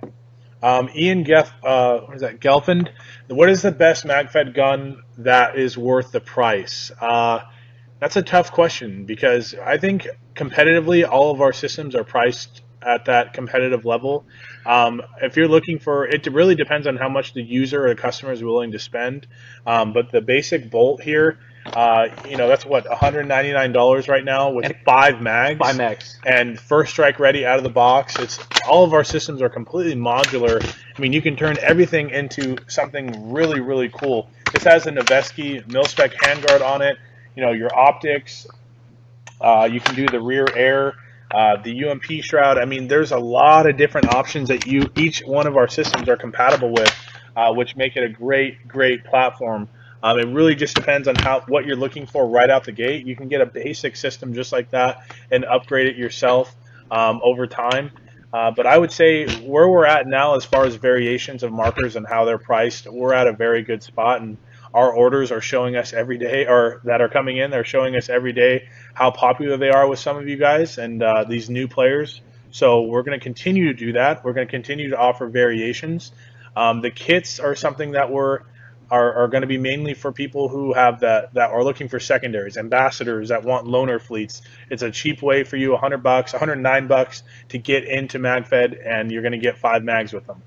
Ian what is that? Gelfand. What is the best MagFed gun that is worth the price? That's a tough question because I think competitively, all of our systems are priced at that competitive level. If you're looking for, it really depends on how much the user or the customer is willing to spend. But the basic bolt here, that's what, $199 right now with And 5 mags. 5 mags. And first strike ready out of the box. It's all of our systems are completely modular. I mean, you can turn everything into something really, really cool. This has a Noveske mil-spec handguard on it. Your optics. You can do the rear air, the UMP shroud. I mean, there's a lot of different options that each one of our systems are compatible with, which make it a great, great platform. It really just depends on what you're looking for right out the gate. You can get a basic system just like that and upgrade it yourself over time. But I would say where we're at now as far as variations of markers and how they're priced, we're at a very good spot. And our orders are showing us every day, or that are coming in, they're showing us every day how popular they are with some of you guys and these new players. So we're going to continue to do that. We're going to continue to offer variations. The kits are something that are going to be mainly for people who have that are looking for secondaries, ambassadors that want loaner fleets. It's a cheap way for you, $100, $109 to get into MagFed, and you're going to get 5 mags with them.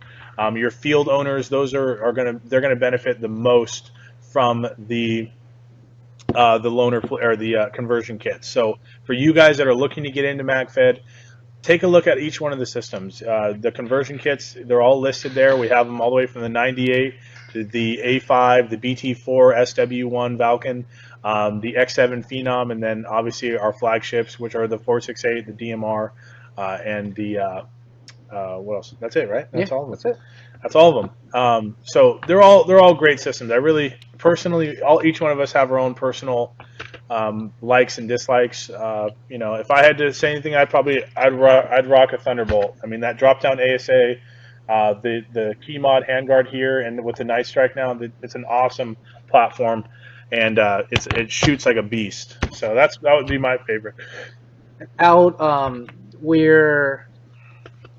Your field owners, those they're going to benefit the most from the loaner or the conversion kits. So for you guys that are looking to get into MagFed, take a look at each one of the systems. The conversion kits, they're all listed there. We have them all the way from the 98 to the A5, the BT4, SW1 Valken, the X7 Phenom, and then obviously our flagships, which are the 468, the DMR, and the what else? That's it, right? That's all of them. That's it. That's all of them. So they're all great systems. I really personally, each one of us have our own personal likes and dislikes. If I had to say anything, I'd rock a Thunderbolt. I mean, that drop down ASA, the key mod handguard here, and with the Nightstrike now, it's an awesome platform, and it shoots like a beast. So that would be my favorite.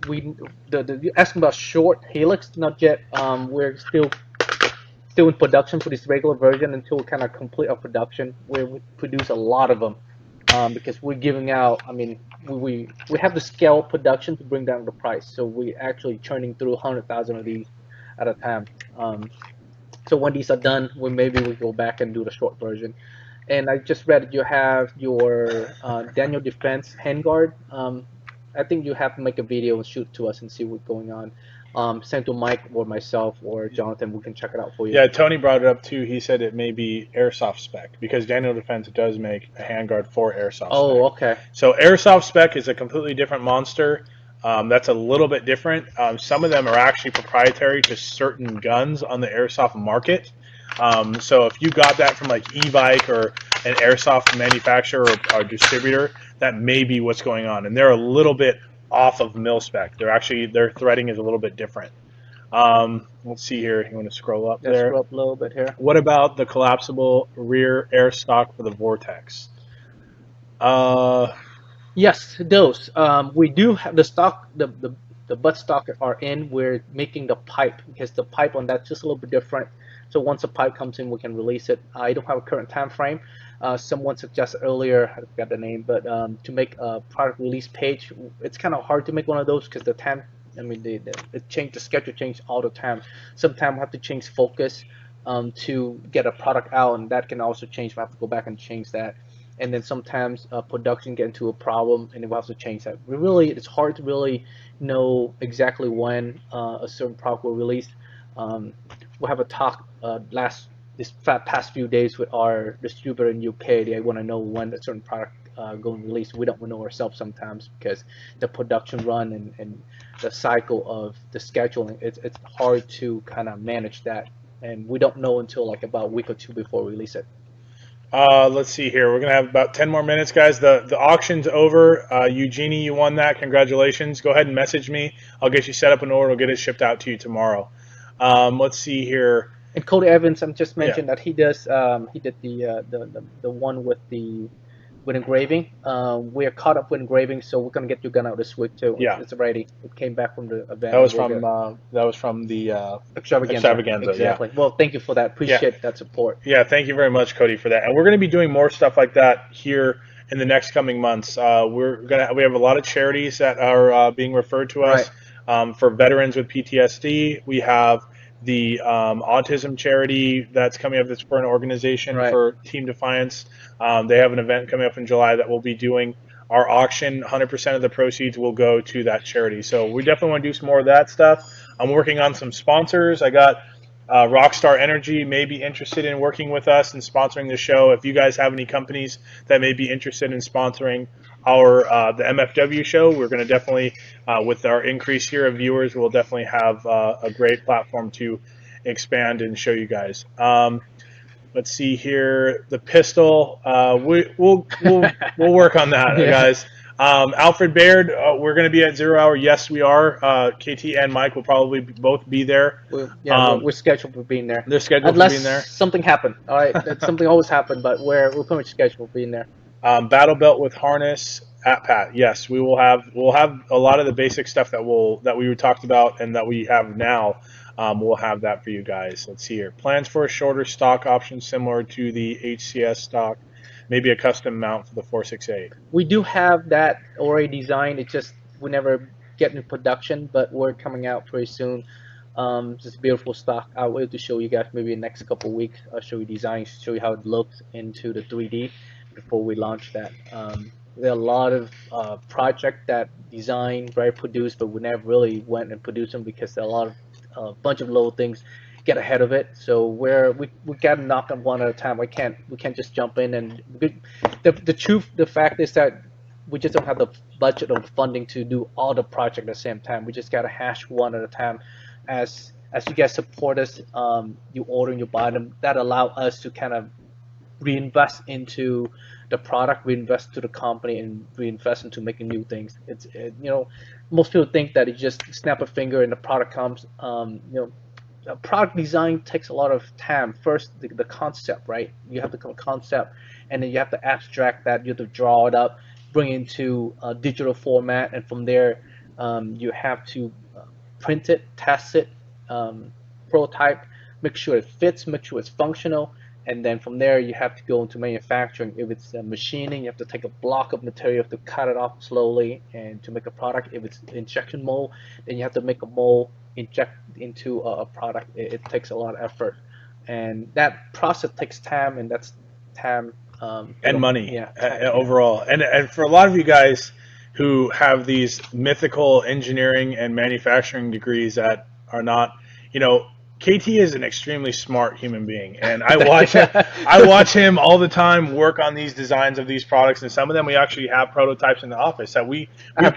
You're asking about short helix, not yet. We're still in production for this regular version until we kind of complete our production, where we produce a lot of them, because we're giving out. I mean, we have the scale production to bring down the price, so we're actually churning through 100,000 of these at a time. So when these are done, maybe we go back and do the short version. And I just read that you have your Daniel Defense handguard. I think you have to make a video and shoot to us and see what's going on. Send to Mike or myself or Jonathan. We can check it out for you. Yeah, Tony brought it up too. He said it may be airsoft spec because Daniel Defense does make a handguard for airsoft. Oh, spec. okay. So airsoft spec is a completely different monster. That's a little bit different. Some of them are actually proprietary to certain guns on the airsoft market. So if you got that from like e-bike or an airsoft manufacturer or distributor, that may be what's going on, and they're a little bit off of mil spec. Their threading is a little bit different. Let's see here. You want to scroll up there? Scroll up a little bit here. What about the collapsible rear air stock for the Vortex? Yes, those. We do have the stock. The butt stock are in. We're making the pipe because the pipe on that's just a little bit different. So once the pipe comes in, we can release it. I don't have a current time frame. Someone suggested earlier, I forgot the name, but to make a product release page, it's kind of hard to make one of those because the time, I mean, the schedule changes all the time. Sometimes we have to change focus to get a product out, and that can also change. We have to go back and change that. And then sometimes production get into a problem, and then we have to change that. It's hard to really know exactly when a certain product will release. We'll have a talk this past few days with our distributor in UK. They want to know when a certain product going to release. We don't know ourselves sometimes because the production run and the cycle of the scheduling, it's hard to kind of manage that, and we don't know until like about a week or two before we release it. Let's see here. We're gonna have about 10 more minutes, guys. The auction's over. Eugenie, you won that. Congratulations. Go ahead and message me. I'll get you set up an order. We'll get it shipped out to you tomorrow. Let's see here. And Cody Evans, I'm just mentioned that he does. He did the one with the with engraving. We are caught up with engraving, so we're gonna get your gun out this week too. Yeah. It's ready. It came back from the event. That was We'll from the Extravaganza. Exactly. Yeah. Well, thank you for that. Appreciate that support. Yeah, thank you very much, Cody, for that. And we're going to be doing more stuff like that here in the next coming months. We have a lot of charities that are being referred to us for veterans with PTSD. We have the autism charity that's coming up. That's for an organization for Team Defiance. They have an event coming up in July that we'll be doing. Our auction, 100% of the proceeds will go to that charity. So we definitely want to do some more of that stuff. I'm working on some sponsors. I got Rockstar Energy may be interested in working with us and sponsoring the show. If you guys have any companies that may be interested in sponsoring our the MFW show, we're going to definitely, with our increase here of viewers, we'll definitely have a great platform to expand and show you guys. Let's see here, the pistol. We'll work on that, guys. Alfred Baird, we're going to be at 0 hour. Yes, we are. KT and Mike will probably both be there. We're scheduled for being there. They're scheduled Unless for being there. something happened. All right, something always happened, but we're pretty much scheduled for being there. Battle belt with harness at Pat. Yes, we'll have a lot of the basic stuff that we talked about and that we have now. We'll have that for you guys. Let's see here. Plans for a shorter stock option similar to the HCS stock. Maybe a custom mount for the 468. We do have that already designed. It's just we never get into production, but we're coming out pretty soon. Just beautiful stock. I'll wait to show you guys maybe in the next couple of weeks. I'll show you design, show you how it looks into the 3D before we launch that. There are a lot of projects that designed, very produced, but we never really went and produced them because there are a lot of bunch of little things get ahead of it. So we got to knock on one at a time. We can't just jump in and the fact is that we just don't have the budget or funding to do all the projects at the same time. We just got to hash one at a time. As you guys support us, you order and you buy them, that allow us to kind of reinvest into the product, reinvest to the company, and reinvest into making new things. Most people think that you just snap a finger and the product comes. Product design takes a lot of time. First, the concept, right? You have the concept, and then you have to abstract that. You have to draw it up, bring it into a digital format, and from there, you have to print it, test it, prototype, make sure it fits, make sure it's functional. And then from there, you have to go into manufacturing. If it's machining, you have to take a block of material, you have to cut it off slowly and to make a product. If it's injection mold, then you have to make a mold, inject into a product. It takes a lot of effort. And that process takes time, and that's time. And money, overall. And for a lot of you guys who have these mythical engineering and manufacturing degrees that are not, KT is an extremely smart human being, and I watch him all the time work on these designs of these products, and some of them we actually have prototypes in the office that we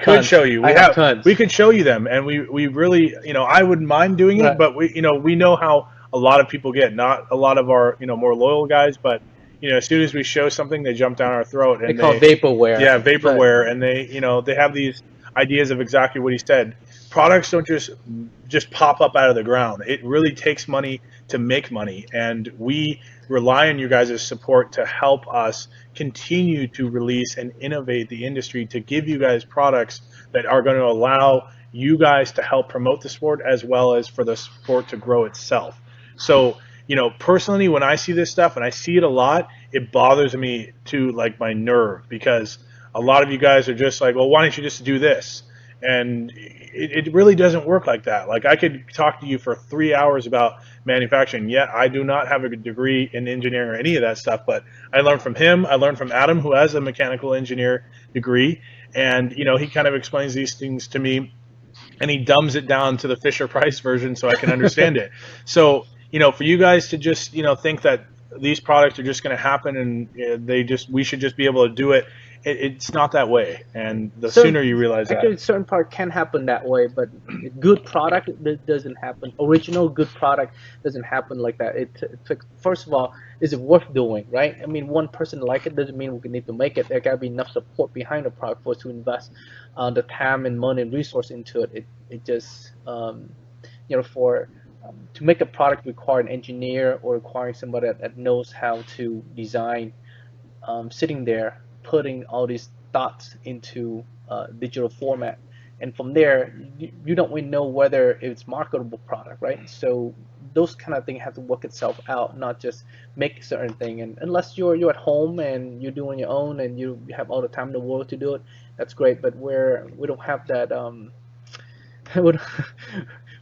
could show you. We could show you them, and we really, I wouldn't mind doing it, but we know how a lot of people get. Not a lot of our more loyal guys, but as soon as we show something, they jump down our throat. And they call it vaporware. Yeah, vaporware, and they have these ideas of exactly what he said. Products don't just pop up out of the ground. It really takes money to make money, and we rely on you guys' support to help us continue to release and innovate the industry, to give you guys products that are going to allow you guys to help promote the sport as well as for the sport to grow itself. So, personally, when I see this stuff, and I see it a lot, it bothers me to my nerve, because a lot of you guys are just like, well, why don't you just do this? And it really doesn't work like that. I could talk to you for 3 hours about manufacturing, yet I do not have a degree in engineering or any of that stuff, but I learned from him. I learned from Adam, who has a mechanical engineer degree, and he kind of explains these things to me, and he dumbs it down to the Fisher-Price version so I can understand it. So, for you guys to just, think that these products are just going to happen and we should just be able to do it, it's not that way, and the sooner you realize that. Actually, certain part can happen that way, but good product doesn't happen. Original good product doesn't happen like that. First of all, is it worth doing, right? I mean, one person like it doesn't mean we need to make it. There got to be enough support behind the product for us to invest the time and money and resource into it. It just, to make a product require an engineer or requiring somebody that knows how to design. Sitting there putting all these dots into digital format, and from there you don't really know whether it's marketable product, right? So those kind of things have to work itself out, not just make a certain thing. And unless you're at home and you're doing your own and you have all the time in the world to do it, that's great. But we don't have that. we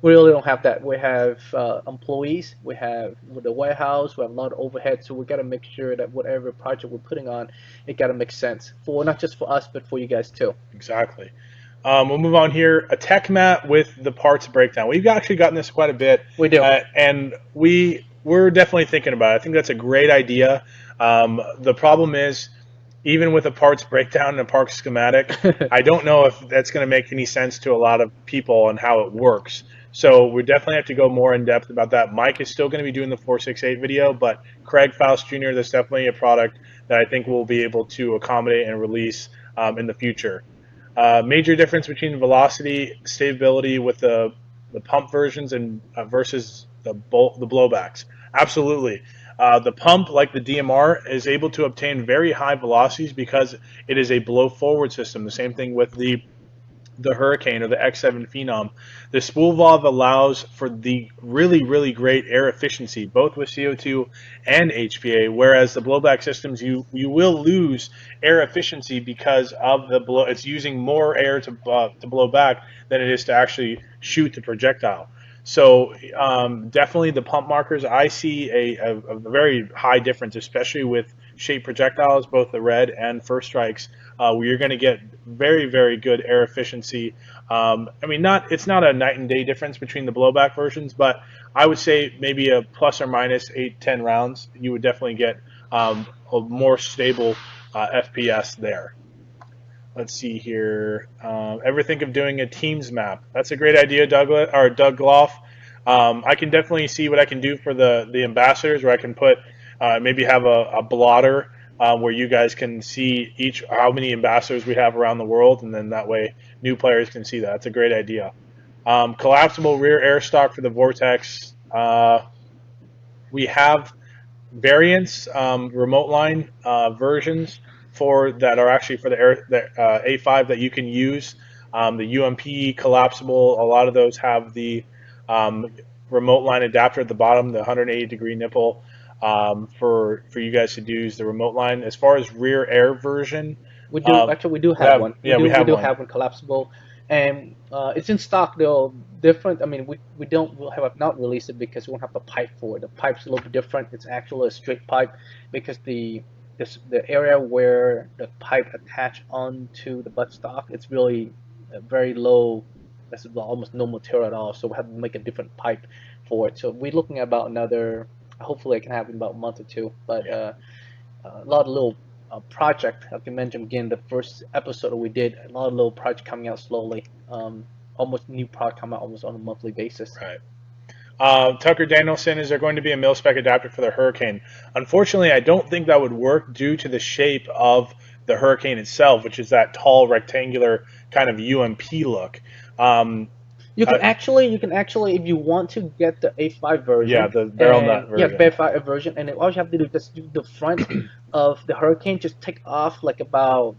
really don't have that. We have employees, we have the warehouse, we have a lot of overhead, so we got to make sure that whatever project we're putting on, it got to make sense for not just for us but for you guys too. Exactly. We'll move on here. A tech mat with the parts breakdown. We've actually gotten this quite a bit. We do. And we're definitely thinking about it. I think that's a great idea. The problem is, even with a parts breakdown and a parts schematic, I don't know if that's going to make any sense to a lot of people and how it works. So we definitely have to go more in depth about that. Mike is still going to be doing the 468 video, but Craig Faust Jr., that's definitely a product that I think we'll be able to accommodate and release in the future. Major difference between velocity, stability with the pump versions and versus the blowbacks. Absolutely. The pump, like the DMR, is able to obtain very high velocities because it is a blow forward system. The same thing with the Hurricane or the X7 Phenom. The spool valve allows for the really, really great air efficiency, both with CO2 and HPA, whereas the blowback systems, you will lose air efficiency because of the blow. It's using more air to blow back than it is to actually shoot the projectile. So definitely the pump markers, I see a very high difference, especially with shaped projectiles, both the red and first strikes, where you're going to get very, very good air efficiency. I mean, it's not a night and day difference between the blowback versions, but I would say maybe a plus or minus 8-10 rounds. You would definitely get a more stable FPS there. Let's see here. Ever think of doing a Teams map? That's a great idea, Doug Gloff. I can definitely see what I can do for the ambassadors, where I can put maybe have a blotter where you guys can see how many ambassadors we have around the world, and then that way new players can see that. That's a great idea. Collapsible rear air stock for the Vortex. We have variants, remote line versions that are actually for the A5 that you can use. The UMP collapsible, a lot of those have the remote line adapter at the bottom, the 180-degree nipple for you guys to use the remote line. As far as rear air version, we do have one. Yeah, we do have one collapsible, and it's in stock though. Different. I mean, we have not released it because we don't have the pipe for it. The pipe's a little bit different. It's actually a straight pipe because the area where the pipe attached onto the buttstock, it's really very low. That's almost no material at all. So we have to make a different pipe for it. So we're looking at about another. Hopefully, it can happen in about a month or two. But a lot of little project. Like I mentioned again, the first episode that we did, a lot of little project coming out slowly. Almost new product coming out almost on a monthly basis. Right. Tucker Danielson, is there going to be a mil-spec adapter for the Hurricane? Unfortunately, I don't think that would work due to the shape of the Hurricane itself, which is that tall rectangular kind of UMP look. You can actually, if you want to get the A5 version. Yeah, the barrel nut version. Yeah, A5 version, and all you have to do is just do the front of the Hurricane. Just take off like about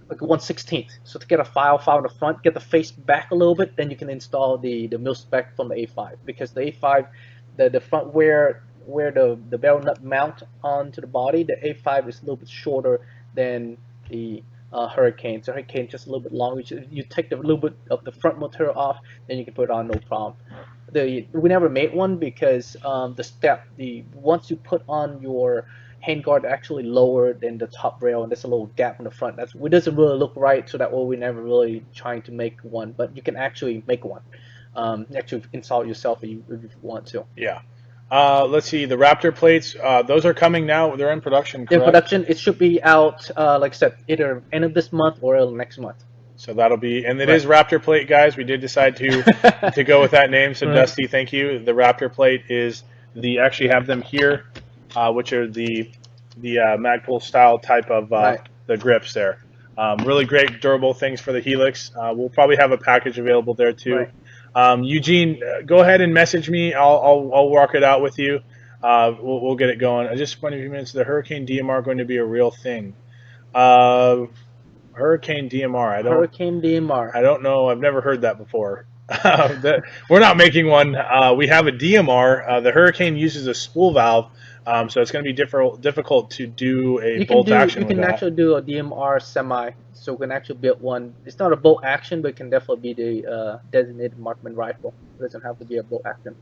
like 1/16. So to get a file in the front, get the face back a little bit, then you can install the mil-spec from the A5, because the A5, the front where the barrel nut mount onto the body, the A5 is a little bit shorter than the Hurricane. So Hurricane just a little bit longer. You take a little bit of the front material off, then you can put it on, no problem. We never made one because once you put on your handguard actually lower than the top rail, and there's a little gap in the front. It doesn't really look right, so that way we're never really trying to make one, but you can actually make one. Actually install it yourself if you want to. Yeah. Let's see, the Raptor plates, those are coming now. They're in production, correct? In production. It should be out, like I said, either end of this month or early next month. So that'll be, and it is Raptor plate, guys. We did decide to go with that name. So Dusty, thank you. The Raptor plate is actually have them here, which are the Magpul style type of the grips there. Really great durable things for the Helix. We'll probably have a package available there too. Eugene, go ahead and message me. I'll work it out with you. we'll get it going. I just wonder a few minutes. The Hurricane DMR going to be a real thing? Hurricane DMR. Hurricane DMR. I don't know. I've never heard that before. We're not making one. We have a DMR. The Hurricane uses a spool valve, so it's going to be difficult to do a bolt action with that. You can actually do a DMR semi, so we can actually build one. It's not a bolt action, but it can definitely be the designated marksman rifle. It doesn't have to be a bolt action.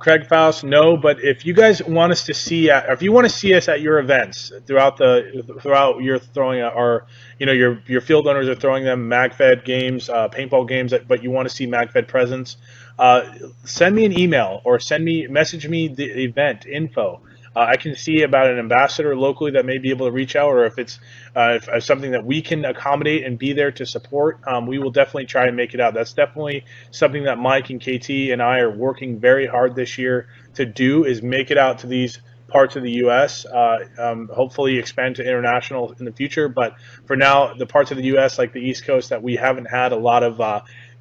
Craig Faust, no, but if you guys want us to see, if you want to see us at your events throughout your throwing, or your field owners are throwing them magfed games, paintball games, but you want to see magfed presence, send me an email or message me the event info. I can see about an ambassador locally that may be able to reach out, or if it's if something that we can accommodate and be there to support, we will definitely try and make it out. That's definitely something that Mike and KT and I are working very hard this year to do, is make it out to these parts of the U.S., hopefully expand to international in the future. But for now, the parts of the U.S. like the East Coast that we haven't had a lot of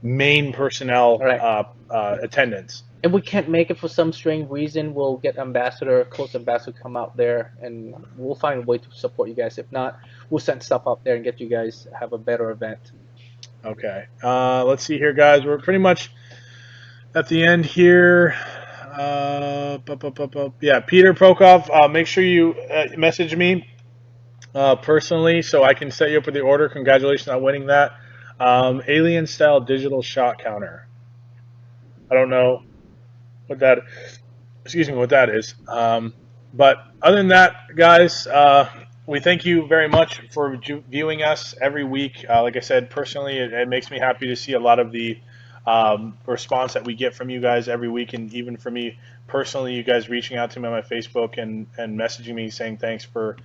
main personnel attendance. If we can't make it for some strange reason, we'll get close ambassador come out there, and we'll find a way to support you guys. If not, we'll send stuff up there and get you guys have a better event. Okay. Let's see here, guys. We're pretty much at the end here. Yeah, Peter Prokop, make sure you message me personally so I can set you up with the order. Congratulations on winning that. Alien style digital shot counter. I don't know what that is. But other than that, guys, we thank you very much for viewing us every week. Like I said, personally, it makes me happy to see a lot of the response that we get from you guys every week, and even for me personally, you guys reaching out to me on my Facebook and messaging me saying thanks for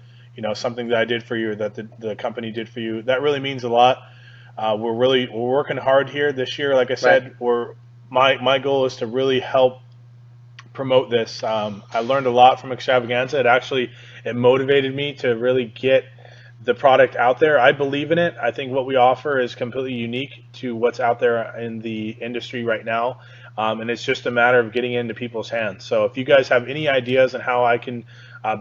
something that I did for you, or that the company did for you. That really means a lot. We're working hard here this year. Like I said, my goal is to really help promote this. I learned a lot from Extravaganza. It motivated me to really get the product out there. I believe in it. I think what we offer is completely unique to what's out there in the industry right now, and it's just a matter of getting it into people's hands. So if you guys have any ideas on how I can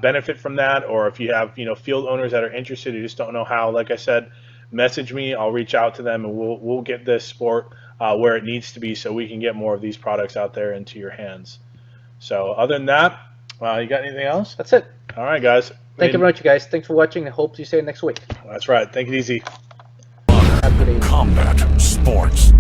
benefit from that, or if you have field owners that are interested who just don't know how, like I said, message me. I'll reach out to them, and we'll get this sport where it needs to be, so we can get more of these products out there into your hands. So other than that, you got anything else? That's it. All right, guys. Thank you very much, guys. Thanks for watching, and hope to see you next week. That's right. Take it easy. Combat sports.